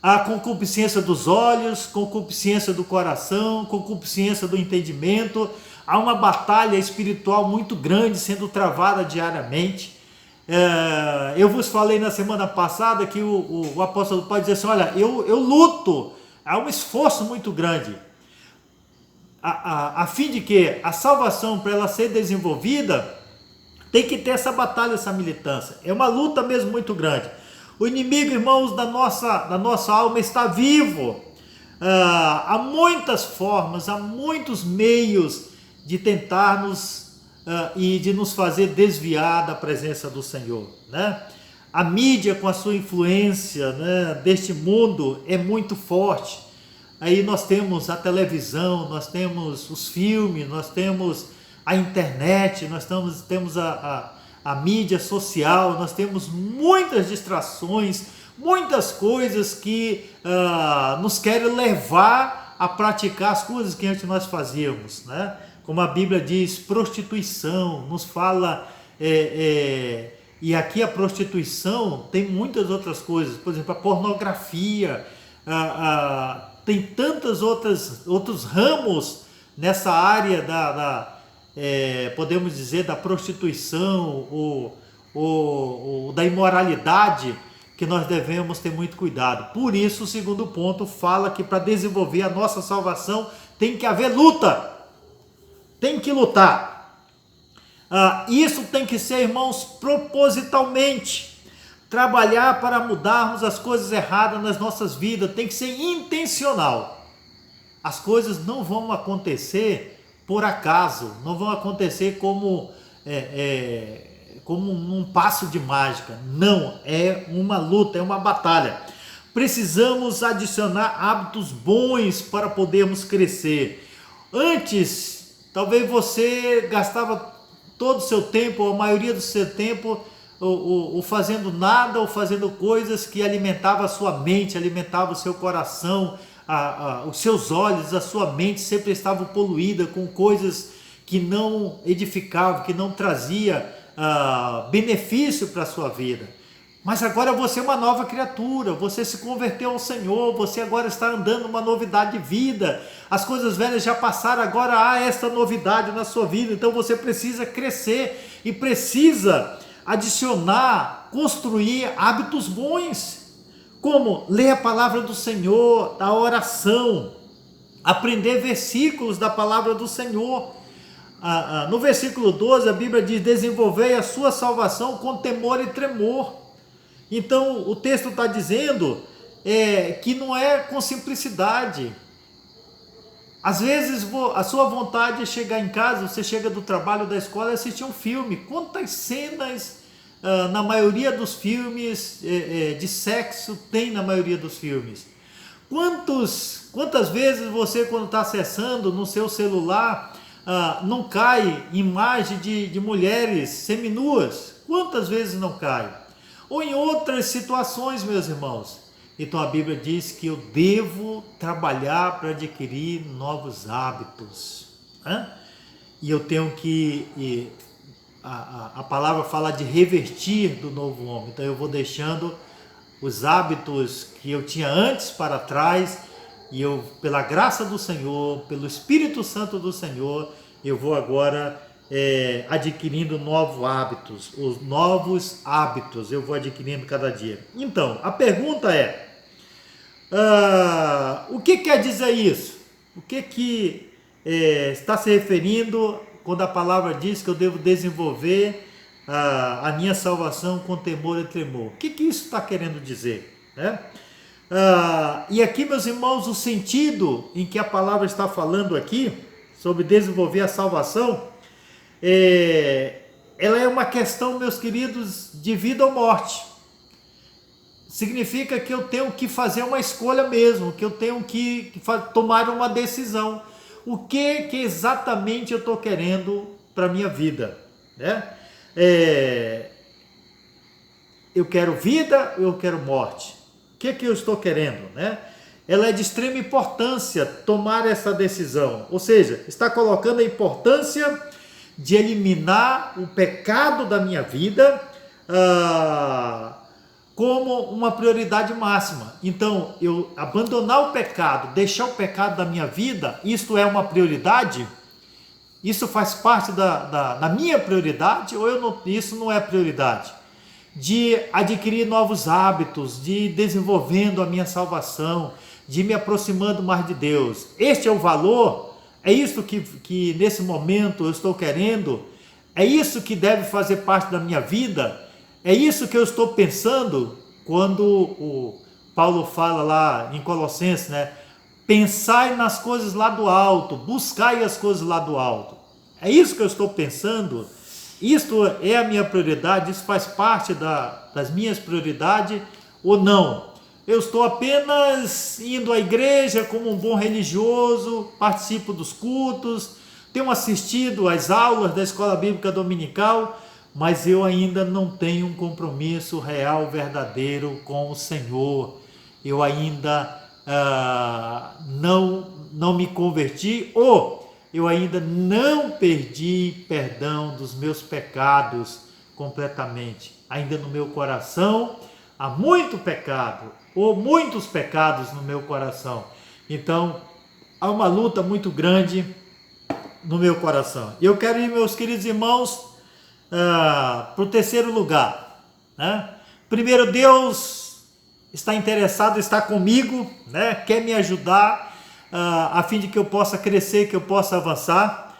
A concupiscência dos olhos, concupiscência do coração, concupiscência do entendimento. Há uma batalha espiritual muito grande sendo travada diariamente. Eu vos falei na semana passada que o apóstolo Paulo diz assim, olha, eu luto, há um esforço muito grande, a fim de que a salvação, para ela ser desenvolvida, tem que ter essa batalha, essa militância. É uma luta mesmo muito grande. O inimigo, irmãos, da nossa alma está vivo. Há muitas formas, há muitos meios de tentar-nos e de nos fazer desviar da presença do Senhor, né? A mídia, com a sua influência, né, deste mundo, é muito forte. Aí nós temos a televisão, nós temos os filmes, nós temos a internet, nós temos a mídia social, nós temos muitas distrações, muitas coisas que nos querem levar a praticar as coisas que antes nós fazíamos, né? Como a Bíblia diz, prostituição, nos fala, e aqui a prostituição tem muitas outras coisas, por exemplo, a pornografia, tem tantos outros ramos nessa área podemos dizer, da prostituição ou da imoralidade, que nós devemos ter muito cuidado. Por isso, o segundo ponto fala que para desenvolver a nossa salvação tem que haver luta. Tem que lutar. Isso tem que ser, irmãos, propositalmente. Trabalhar para mudarmos as coisas erradas nas nossas vidas. Tem que ser intencional. As coisas não vão acontecer por acaso. Não vão acontecer como um passo de mágica. Não, é uma luta, é uma batalha. Precisamos adicionar hábitos bons para podermos crescer. Antes, talvez você gastava todo o seu tempo, ou a maioria do seu tempo, ou fazendo nada, ou fazendo coisas que alimentavam a sua mente, alimentavam o seu coração, os seus olhos, a sua mente sempre estavam poluída com coisas que não edificavam, que não trazia benefício para a sua vida. Mas agora você é uma nova criatura, você se converteu ao Senhor, você agora está andando uma novidade de vida, as coisas velhas já passaram, agora há esta novidade na sua vida, então você precisa crescer e precisa adicionar, construir hábitos bons, como ler a palavra do Senhor, a oração, aprender versículos da palavra do Senhor. No versículo 12 a Bíblia diz, desenvolvei a sua salvação com temor e tremor. Então o texto está dizendo que não é com simplicidade. Às vezes a sua vontade é chegar em casa, você chega do trabalho, da escola e assistir um filme. Quantas cenas na maioria dos filmes de sexo tem na maioria dos filmes? Quantas vezes você, quando está acessando no seu celular, não cai imagem de mulheres seminuas? Quantas vezes não cai? Ou em outras situações, meus irmãos. Então a Bíblia diz que eu devo trabalhar para adquirir novos hábitos. E eu tenho que... A palavra fala de revertir do novo homem. Então eu vou deixando os hábitos que eu tinha antes para trás. E eu, pela graça do Senhor, pelo Espírito Santo do Senhor, eu vou agora... adquirindo novos hábitos, os novos hábitos eu vou adquirindo cada dia. Então, a pergunta é, o que quer dizer isso? O que está se referindo quando a palavra diz que eu devo desenvolver a minha salvação com temor e tremor? O que isso está querendo dizer? E aqui, meus irmãos, o sentido em que a palavra está falando aqui, sobre desenvolver a salvação, ela é uma questão, meus queridos, de vida ou morte. Significa que eu tenho que fazer uma escolha mesmo, que eu tenho que tomar uma decisão. O que exatamente eu estou querendo para a minha vida, né? Eu quero vida ou eu quero morte? O que eu estou querendo, né? Ela é de extrema importância tomar essa decisão, ou seja, está colocando a importância de eliminar o pecado da minha vida como uma prioridade máxima. Então, eu abandonar o pecado, deixar o pecado da minha vida, isto é uma prioridade? Isso faz parte da minha prioridade ou isso não é prioridade? De adquirir novos hábitos, de ir desenvolvendo a minha salvação, de ir me aproximando mais de Deus. Este é o valor? É isso que nesse momento eu estou querendo? É isso que deve fazer parte da minha vida? É isso que eu estou pensando quando o Paulo fala lá em Colossenses, né? Pensai nas coisas lá do alto, buscai as coisas lá do alto. É isso que eu estou pensando? Isto é a minha prioridade? Isso faz parte das minhas prioridades ou não? Eu estou apenas indo à igreja como um bom religioso, participo dos cultos, tenho assistido às aulas da escola bíblica dominical, mas eu ainda não tenho um compromisso real, verdadeiro com o Senhor. Eu ainda não me converti, ou eu ainda não perdi perdão dos meus pecados completamente. Ainda no meu coração há muito pecado, ou muitos pecados no meu coração. Então, há uma luta muito grande no meu coração. E eu quero ir, meus queridos irmãos, para o terceiro lugar, né? Primeiro, Deus está interessado, está comigo, né? Quer me ajudar, a fim de que eu possa crescer, que eu possa avançar.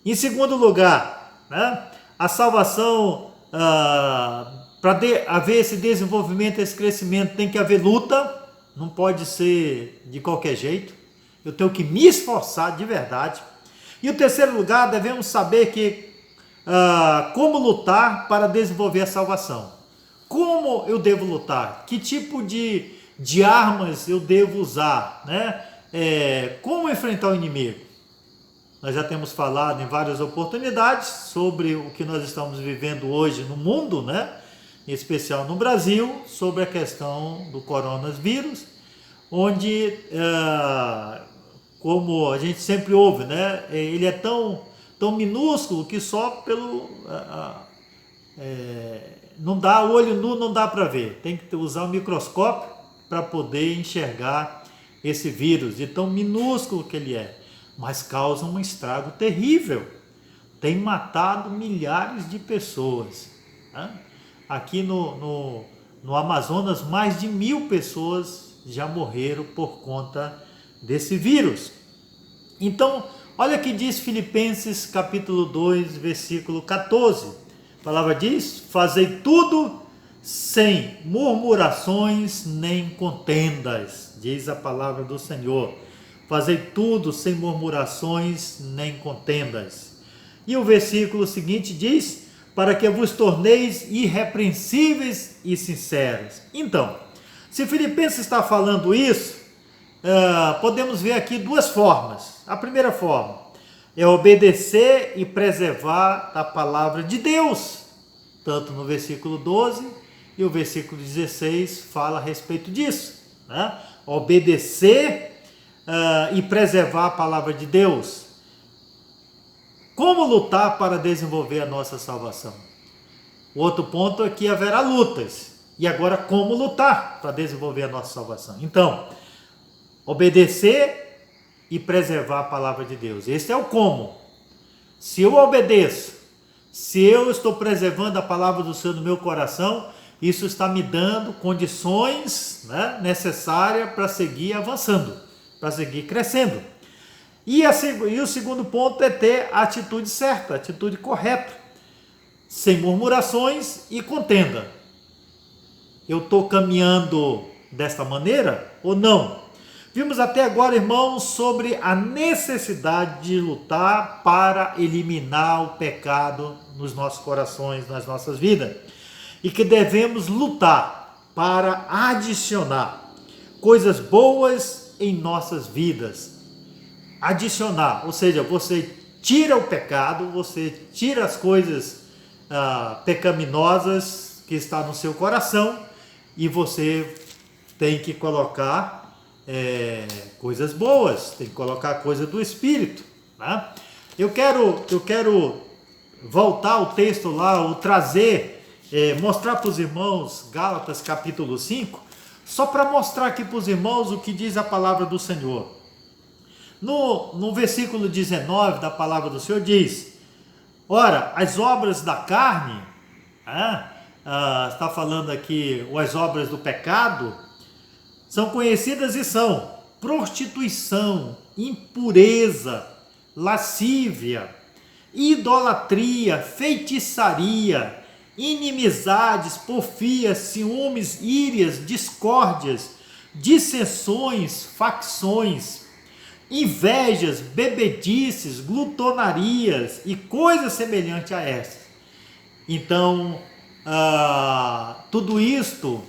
Em segundo lugar, né? A salvação, para haver esse desenvolvimento, esse crescimento, tem que haver luta, não pode ser de qualquer jeito. Eu tenho que me esforçar de verdade. E o terceiro lugar, devemos saber que como lutar para desenvolver a salvação. Como eu devo lutar? Que tipo de armas eu devo usar, né? Como enfrentar o inimigo? Nós já temos falado em várias oportunidades sobre o que nós estamos vivendo hoje no mundo, né? Em especial no Brasil, sobre a questão do coronavírus, onde, como a gente sempre ouve, né? Ele é tão minúsculo que só não dá, olho nu não dá para ver, tem que usar um microscópio para poder enxergar esse vírus, de tão minúsculo que ele é, mas causa um estrago terrível, tem matado milhares de pessoas, né? Aqui no Amazonas, mais de 1.000 pessoas já morreram por conta desse vírus. Então, olha o que diz Filipenses capítulo 2, versículo 14. A palavra diz: fazei tudo sem murmurações nem contendas, diz a palavra do Senhor. Fazei tudo sem murmurações nem contendas. E o versículo seguinte diz: para que vos torneis irrepreensíveis e sinceros. Então, se Filipenses está falando isso, podemos ver aqui duas formas. A primeira forma é obedecer e preservar a palavra de Deus, tanto no versículo 12 e o versículo 16 fala a respeito disso, né? Obedecer e preservar a palavra de Deus. Como lutar para desenvolver a nossa salvação? O outro ponto é que haverá lutas. E agora, como lutar para desenvolver a nossa salvação? Então, obedecer e preservar a palavra de Deus. Esse é o como. Se eu obedeço, se eu estou preservando a palavra do Senhor no meu coração, isso está me dando condições, né, necessárias para seguir avançando, para seguir crescendo. E o segundo ponto é ter a atitude certa, a atitude correta, sem murmurações e contenda. Eu estou caminhando desta maneira ou não? Vimos até agora, irmãos, sobre a necessidade de lutar para eliminar o pecado nos nossos corações, nas nossas vidas. E que devemos lutar para adicionar coisas boas em nossas vidas. Adicionar, ou seja, você tira o pecado, você tira as coisas pecaminosas que está no seu coração e você tem que colocar coisas boas, tem que colocar coisa do Espírito, né? Eu quero voltar ao texto lá, ou trazer, mostrar para os irmãos Gálatas capítulo 5, só para mostrar aqui para os irmãos o que diz a palavra do Senhor. No versículo 19 da palavra do Senhor diz: ora, as obras da carne, está falando aqui, as obras do pecado, são conhecidas e são prostituição, impureza, lascívia, idolatria, feitiçaria, inimizades, porfias, ciúmes, írias, discórdias, dissensões, facções, invejas, bebedices, glutonarias e coisas semelhantes a essas. Então, tudo isto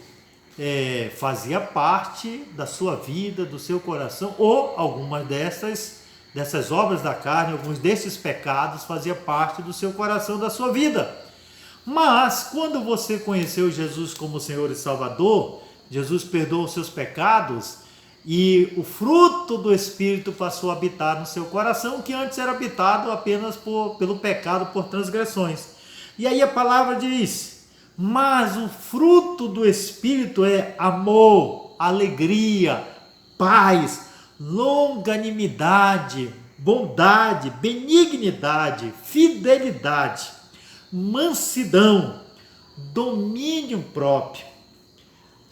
fazia parte da sua vida, do seu coração, ou algumas dessas obras da carne, alguns desses pecados fazia parte do seu coração, da sua vida. Mas quando você conheceu Jesus como Senhor e Salvador, Jesus perdoou os seus pecados e o fruto do Espírito passou a habitar no seu coração, que antes era habitado apenas pelo pecado, por transgressões. E aí a palavra diz: mas o fruto do Espírito é amor, alegria, paz, longanimidade, bondade, benignidade, fidelidade, mansidão, domínio próprio.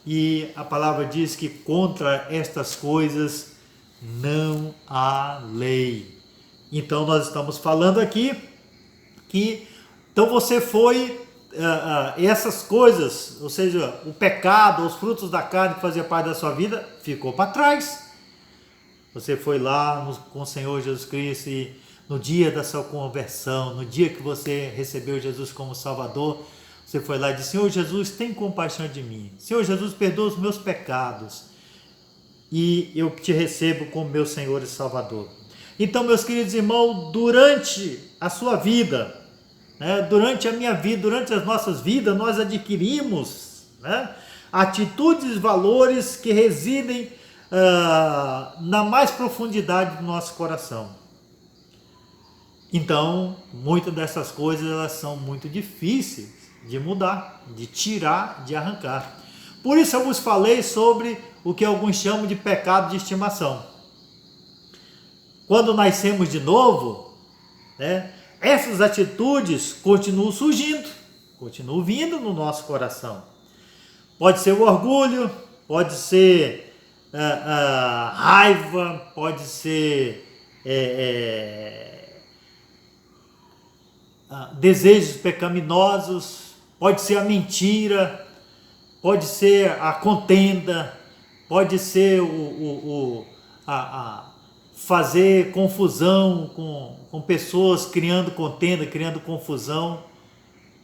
E a palavra diz que contra estas coisas não há lei. Então nós estamos falando aqui que então você foi essas coisas, ou seja, o pecado, os frutos da carne que fazia parte da sua vida, ficou para trás. Você foi lá com o Senhor Jesus Cristo e no dia da sua conversão, no dia que você recebeu Jesus como Salvador, você foi lá e disse: Senhor Jesus, tem compaixão de mim. Senhor Jesus, perdoa os meus pecados e eu te recebo como meu Senhor e Salvador. Então, meus queridos irmãos, durante a sua vida, durante a minha vida, durante as nossas vidas, nós adquirimos atitudes e valores que residem na mais profundidade do nosso coração. Então, muitas dessas coisas elas são muito difíceis de mudar, de tirar, de arrancar. Por isso eu vos falei sobre o que alguns chamam de pecado de estimação. Quando nascemos de novo, essas atitudes continuam surgindo, continuam vindo no nosso coração. Pode ser o orgulho, pode ser raiva, pode ser desejos pecaminosos, pode ser a mentira, pode ser a contenda, pode ser fazer confusão com pessoas, criando contenda, criando confusão.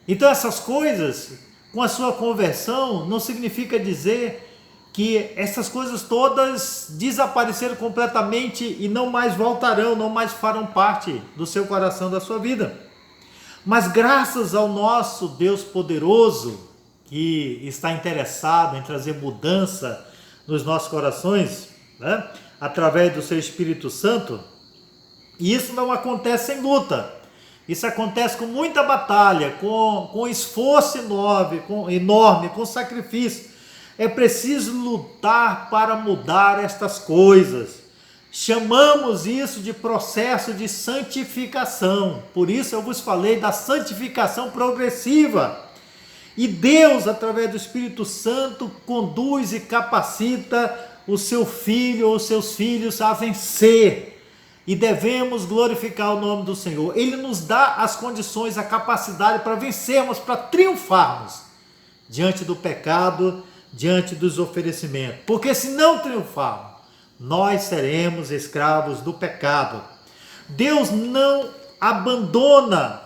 Então essas coisas, com a sua conversão, não significa dizer que essas coisas todas desapareceram completamente e não mais voltarão, não mais farão parte do seu coração, da sua vida. Mas graças ao nosso Deus poderoso, que está interessado em trazer mudança nos nossos corações, através do seu Espírito Santo, e isso não acontece sem luta, isso acontece com muita batalha, com esforço enorme, com sacrifício. É preciso lutar para mudar estas coisas. Chamamos isso de processo de santificação. Por isso eu vos falei da santificação progressiva. E Deus, através do Espírito Santo, conduz e capacita o seu filho ou os seus filhos a vencer. E devemos glorificar o nome do Senhor. Ele nos dá as condições, a capacidade para vencermos, para triunfarmos diante do pecado, diante dos oferecimentos. Porque se não triunfarmos, nós seremos escravos do pecado. Deus não abandona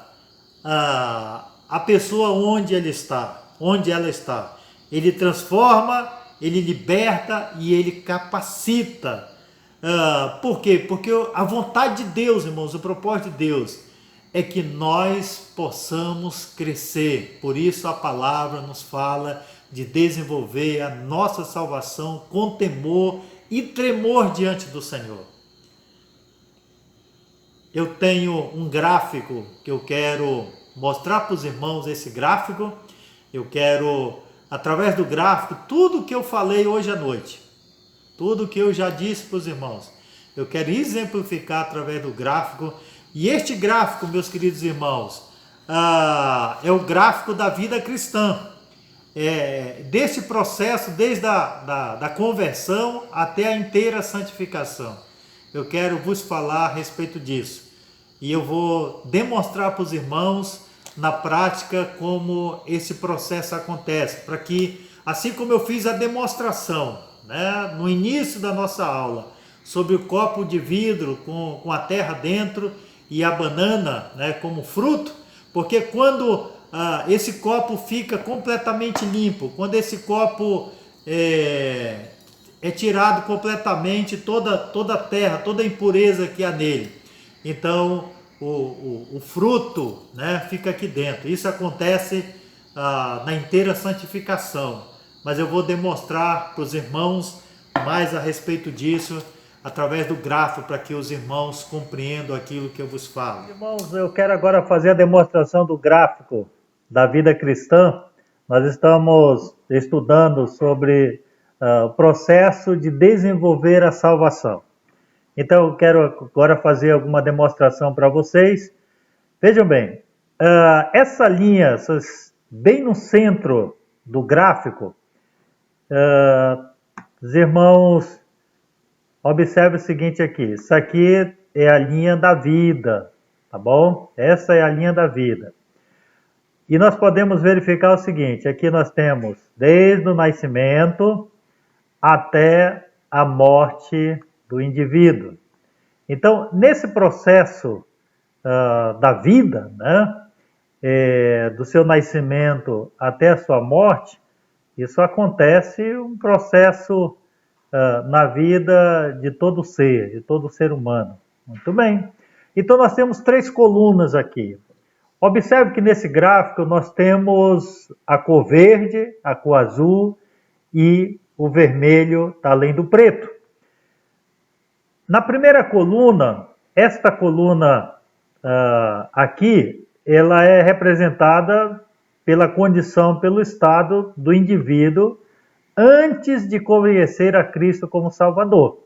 a pessoa onde ela está. Ele transforma, ele liberta e ele capacita. Por quê? Porque a vontade de Deus, irmãos, o propósito de Deus é que nós possamos crescer. Por isso a palavra nos fala de desenvolver a nossa salvação com temor e tremor diante do Senhor. Eu tenho um gráfico que eu quero mostrar para os irmãos, esse gráfico. Eu quero, através do gráfico, tudo que eu falei hoje à noite, tudo que eu já disse para os irmãos, eu quero exemplificar através do gráfico. E este gráfico, meus queridos irmãos, é o gráfico da vida cristã. Desse processo, desde da conversão até a inteira santificação. Eu quero vos falar a respeito disso. E eu vou demonstrar para os irmãos, na prática, como esse processo acontece. Para que, assim como eu fiz a demonstração, né, no início da nossa aula, sobre o copo de vidro com a terra dentro e a banana, né, como fruto, porque quando esse copo fica completamente limpo, quando esse copo é tirado completamente toda a terra, toda a impureza que há nele, então o fruto, né, fica aqui dentro. Isso acontece na inteira santificação, mas eu vou demonstrar para os irmãos mais a respeito disso através do gráfico, para que os irmãos compreendam aquilo que eu vos falo. Irmãos, eu quero agora fazer a demonstração do gráfico da vida cristã. Nós estamos estudando sobre o processo de desenvolver a salvação. Então eu quero agora fazer alguma demonstração para vocês. Vejam bem, essa linha, bem no centro do gráfico, os irmãos, observe o seguinte aqui, isso aqui é a linha da vida, tá bom? Essa é a linha da vida. E nós podemos verificar o seguinte, aqui nós temos desde o nascimento até a morte do indivíduo. Então, nesse processo da vida, né, do seu nascimento até a sua morte, isso acontece um processo na vida de todo ser humano. Muito bem. Então nós temos 3 colunas aqui. Observe que nesse gráfico nós temos a cor verde, a cor azul e o vermelho está além do preto. Na primeira coluna, esta coluna aqui, ela é representada pela condição, pelo estado do indivíduo antes de conhecer a Cristo como Salvador.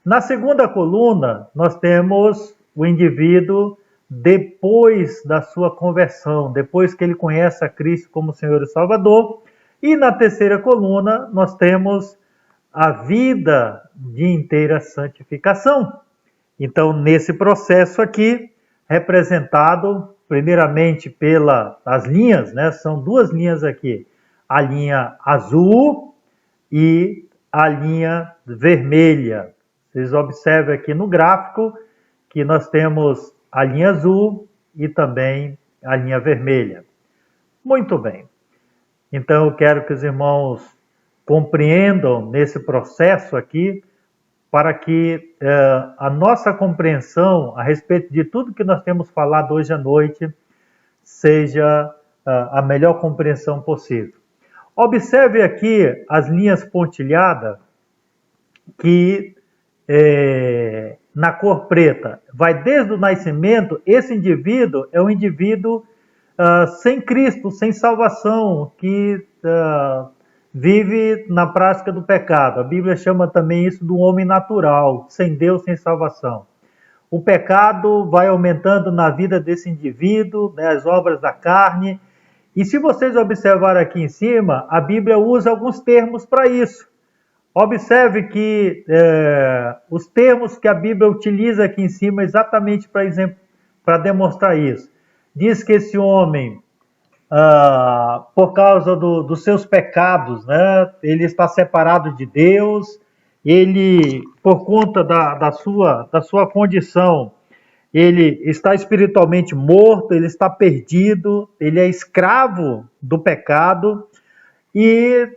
Na segunda coluna, nós temos o indivíduo depois da sua conversão, depois que ele conhece a Cristo como Senhor e Salvador. E na terceira coluna, nós temos a vida de inteira santificação. Então, nesse processo aqui, representado primeiramente pelas linhas, né? São 2 linhas aqui, a linha azul e a linha vermelha. Vocês observam aqui no gráfico que nós temos a linha azul e também a linha vermelha. Muito bem. Então eu quero que os irmãos compreendam nesse processo aqui, para que a nossa compreensão a respeito de tudo que nós temos falado hoje à noite seja a melhor compreensão possível. Observe aqui as linhas pontilhadas que na cor preta vai desde o nascimento. Esse indivíduo é um indivíduo sem Cristo, sem salvação, que vive na prática do pecado. A Bíblia chama também isso do homem natural, sem Deus, sem salvação. O pecado vai aumentando na vida desse indivíduo, né, as obras da carne. E se vocês observarem aqui em cima, a Bíblia usa alguns termos para isso. Observe que os termos que a Bíblia utiliza aqui em cima exatamente para demonstrar isso. Diz que esse homem por causa dos seus pecados, né? Ele está separado de Deus, ele, por conta da sua condição, ele está espiritualmente morto, ele está perdido, ele é escravo do pecado e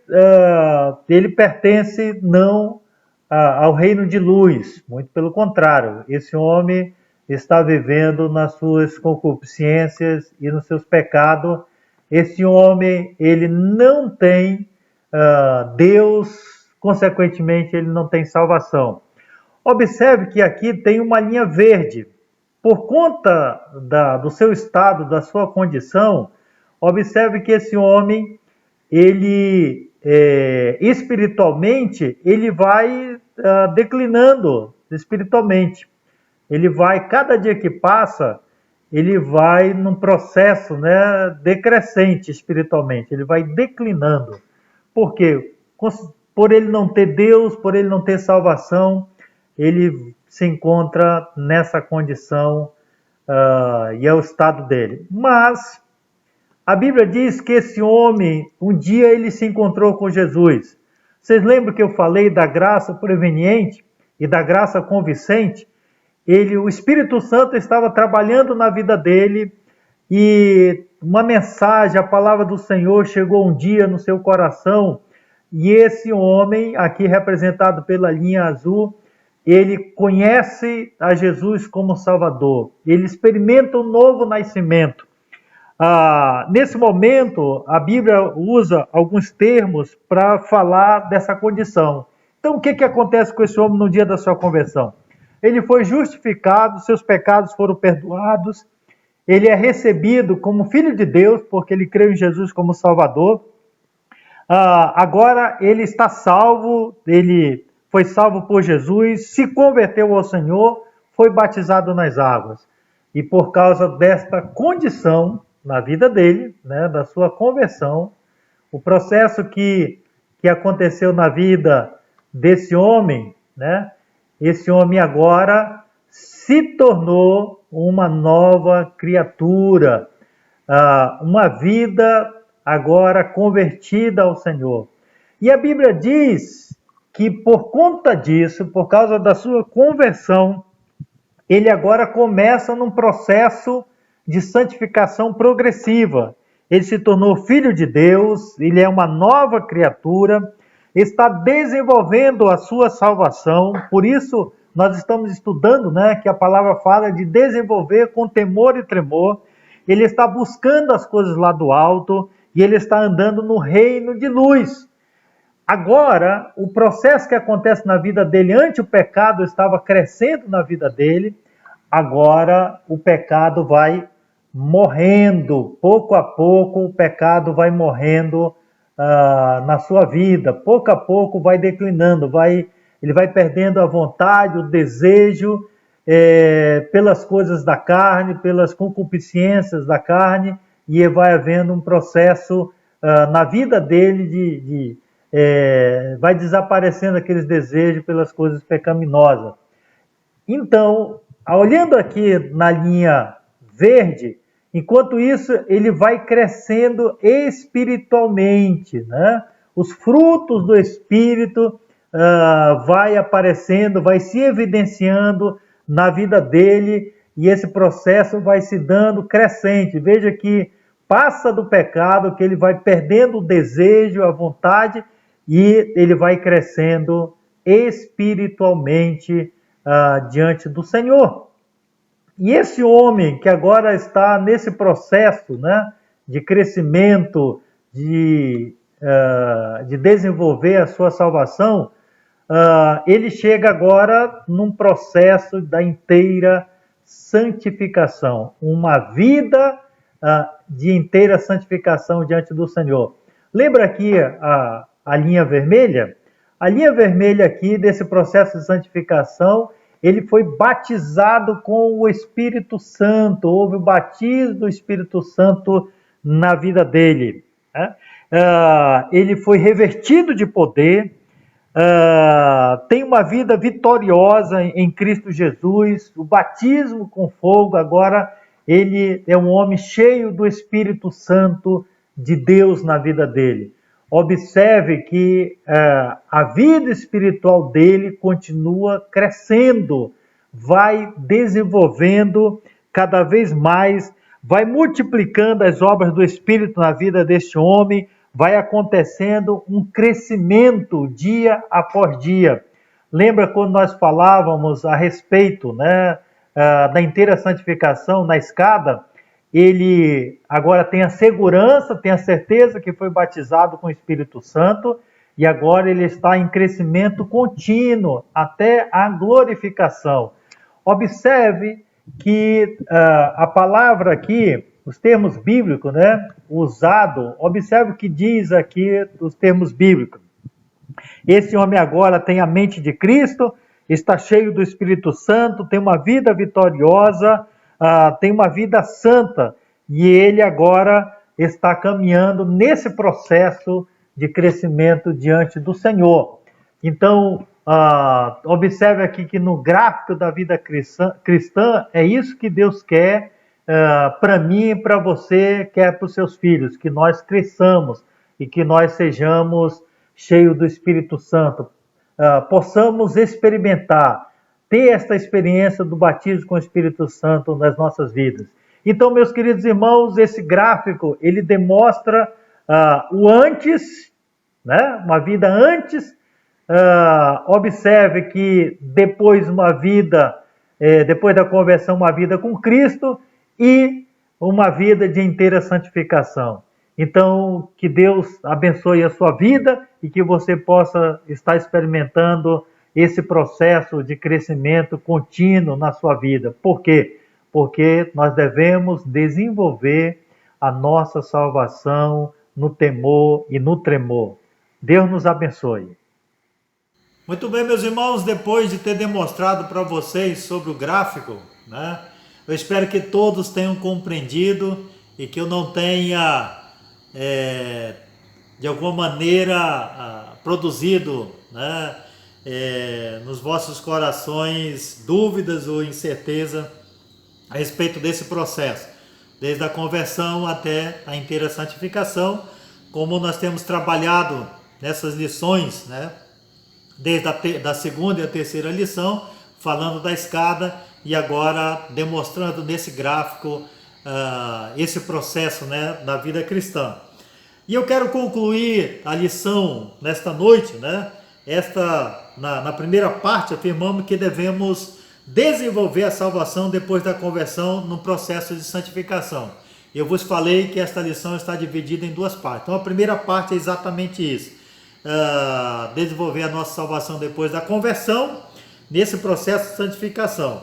ele pertence não ao reino de luz, muito pelo contrário, esse homem está vivendo nas suas concupiscências e nos seus pecados. Esse homem, ele não tem Deus, consequentemente, ele não tem salvação. Observe que aqui tem uma linha verde. Por conta do seu estado, da sua condição, observe que esse homem, ele espiritualmente, ele vai declinando espiritualmente. Ele vai, cada dia que passa, ele vai num processo, né, decrescente espiritualmente, ele vai declinando. Por quê? Por ele não ter Deus, por ele não ter salvação, ele se encontra nessa condição e é o estado dele. Mas a Bíblia diz que esse homem, um dia ele se encontrou com Jesus. Vocês lembram que eu falei da graça preveniente e da graça convincente? O Espírito Santo estava trabalhando na vida dele e uma mensagem, a palavra do Senhor chegou um dia no seu coração e esse homem, aqui representado pela linha azul, ele conhece a Jesus como Salvador, ele experimenta um novo nascimento. Nesse momento, a Bíblia usa alguns termos para falar dessa condição. Então, o que acontece com esse homem no dia da sua conversão? Ele foi justificado, seus pecados foram perdoados, ele é recebido como filho de Deus, porque ele creu em Jesus como Salvador. Agora ele está salvo, ele foi salvo por Jesus, se converteu ao Senhor, foi batizado nas águas. E por causa desta condição na vida dele, né, da sua conversão, o processo que aconteceu na vida desse homem, né, esse homem agora se tornou uma nova criatura, uma vida agora convertida ao Senhor. E a Bíblia diz que por conta disso, por causa da sua conversão, ele agora começa num processo de santificação progressiva. Ele se tornou filho de Deus, ele é uma nova criatura, está desenvolvendo a sua salvação. Por isso, nós estamos estudando, né, que a palavra fala de desenvolver com temor e tremor. Ele está buscando as coisas lá do alto e ele está andando no reino de luz. Agora, o processo que acontece na vida dele, antes o pecado estava crescendo na vida dele, agora o pecado vai morrendo, pouco a pouco o pecado vai morrendo na sua vida, pouco a pouco vai declinando, ele vai perdendo a vontade, o desejo pelas coisas da carne, pelas concupiscências da carne, e vai havendo um processo na vida dele vai desaparecendo aqueles desejos pelas coisas pecaminosas. Então, olhando aqui na linha verde, enquanto isso ele vai crescendo espiritualmente, né? Os frutos do Espírito vai aparecendo, vai se evidenciando na vida dele e esse processo vai se dando crescente. Veja que passa do pecado, que ele vai perdendo o desejo, a vontade e ele vai crescendo espiritualmente diante do Senhor. E esse homem que agora está nesse processo, né, de crescimento, de desenvolver a sua salvação, ele chega agora num processo da inteira santificação, uma vida de inteira santificação diante do Senhor. Lembra aqui a linha vermelha? A linha vermelha aqui desse processo de santificação, ele foi batizado com o Espírito Santo, houve o batismo do Espírito Santo na vida dele. Né? Ele foi revestido de poder, tem uma vida vitoriosa em Cristo Jesus, o batismo com fogo, agora ele é um homem cheio do Espírito Santo de Deus na vida dele. Observe que a vida espiritual dele continua crescendo, vai desenvolvendo cada vez mais, vai multiplicando as obras do Espírito na vida deste homem, vai acontecendo um crescimento dia após dia. Lembra quando nós falávamos a respeito, né, da inteira santificação na escada? Ele agora tem a segurança, tem a certeza que foi batizado com o Espírito Santo e agora ele está em crescimento contínuo até a glorificação. Observe que a palavra aqui, os termos bíblicos, né, usado, observe o que diz aqui os termos bíblicos. Esse homem agora tem a mente de Cristo, está cheio do Espírito Santo, tem uma vida vitoriosa, tem uma vida santa, e ele agora está caminhando nesse processo de crescimento diante do Senhor. Então, observe aqui que no gráfico da vida cristã é isso que Deus quer para mim, para você, quer para os seus filhos, que nós cresçamos e que nós sejamos cheios do Espírito Santo, possamos experimentar, ter esta experiência do batismo com o Espírito Santo nas nossas vidas. Então, meus queridos irmãos, esse gráfico, ele demonstra o antes, né? Uma vida antes. Observe que depois depois da conversão, uma vida com Cristo e uma vida de inteira santificação. Então, que Deus abençoe a sua vida e que você possa estar experimentando esse processo de crescimento contínuo na sua vida. Por quê? Porque nós devemos desenvolver a nossa salvação no temor e no tremor. Deus nos abençoe. Muito bem, meus irmãos, depois de ter demonstrado para vocês sobre o gráfico, né, eu espero que todos tenham compreendido e que eu não tenha, de alguma maneira, produzido, né, nos vossos corações dúvidas ou incerteza a respeito desse processo, desde a conversão até a inteira santificação, como nós temos trabalhado nessas lições, né, desde da segunda e a terceira lição, falando da escada e agora demonstrando nesse gráfico esse processo, né, da vida cristã. E eu quero concluir a lição nesta noite, né, na primeira parte afirmamos que devemos desenvolver a salvação depois da conversão no processo de santificação. Eu vos falei que esta lição está dividida em duas partes. Então a primeira parte é exatamente isso. Desenvolver a nossa salvação depois da conversão, nesse processo de santificação.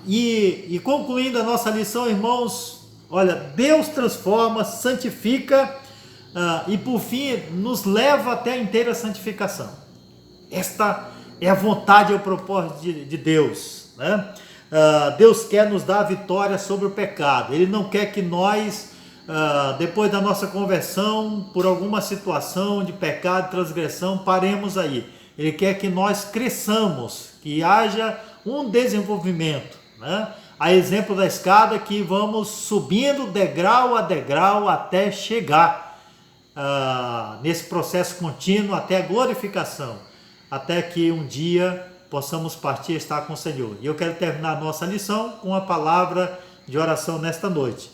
E concluindo a nossa lição, irmãos, olha, Deus transforma, santifica e por fim nos leva até a inteira santificação. Esta é a vontade e o propósito de Deus, né? Deus quer nos dar a vitória sobre o pecado. Ele não quer que nós, depois da nossa conversão, por alguma situação de pecado, transgressão, paremos aí. Ele quer que nós cresçamos, que haja um desenvolvimento, né? A exemplo da escada, que vamos subindo degrau a degrau até chegar nesse processo contínuo, até a glorificação, até que um dia possamos partir e estar com o Senhor. E eu quero terminar a nossa lição com uma palavra de oração nesta noite.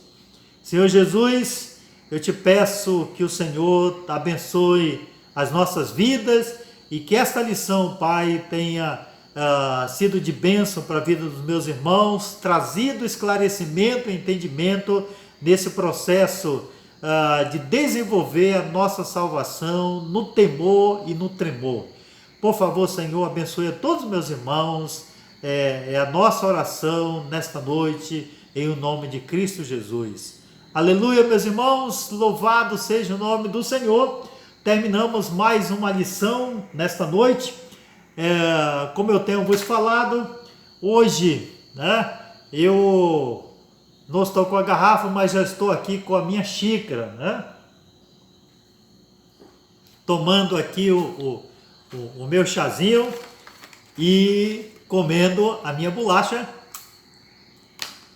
Senhor Jesus, eu te peço que o Senhor abençoe as nossas vidas e que esta lição, Pai, tenha sido de bênção para a vida dos meus irmãos, trazido esclarecimento e entendimento nesse processo de desenvolver a nossa salvação no temor e no tremor. Por favor, Senhor, abençoe a todos os meus irmãos, é a nossa oração nesta noite, em o nome de Cristo Jesus. Aleluia, meus irmãos, louvado seja o nome do Senhor. Terminamos mais uma lição nesta noite. Como eu tenho vos falado, hoje, né, eu não estou com a garrafa, mas já estou aqui com a minha xícara, né, tomando aqui o meu chazinho e comendo a minha bolacha.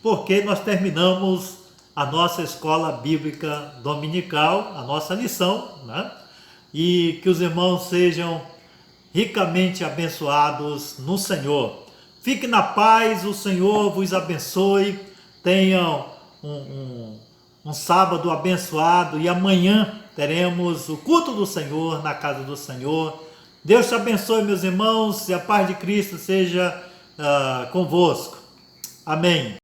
porque nós terminamos a nossa escola bíblica dominical, a nossa lição, né? E que os irmãos sejam ricamente abençoados no Senhor. Fique na paz, o Senhor vos abençoe. Tenham um sábado abençoado e amanhã teremos o culto do Senhor na casa do Senhor. Deus te abençoe, meus irmãos, e a paz de Cristo seja convosco. Amém.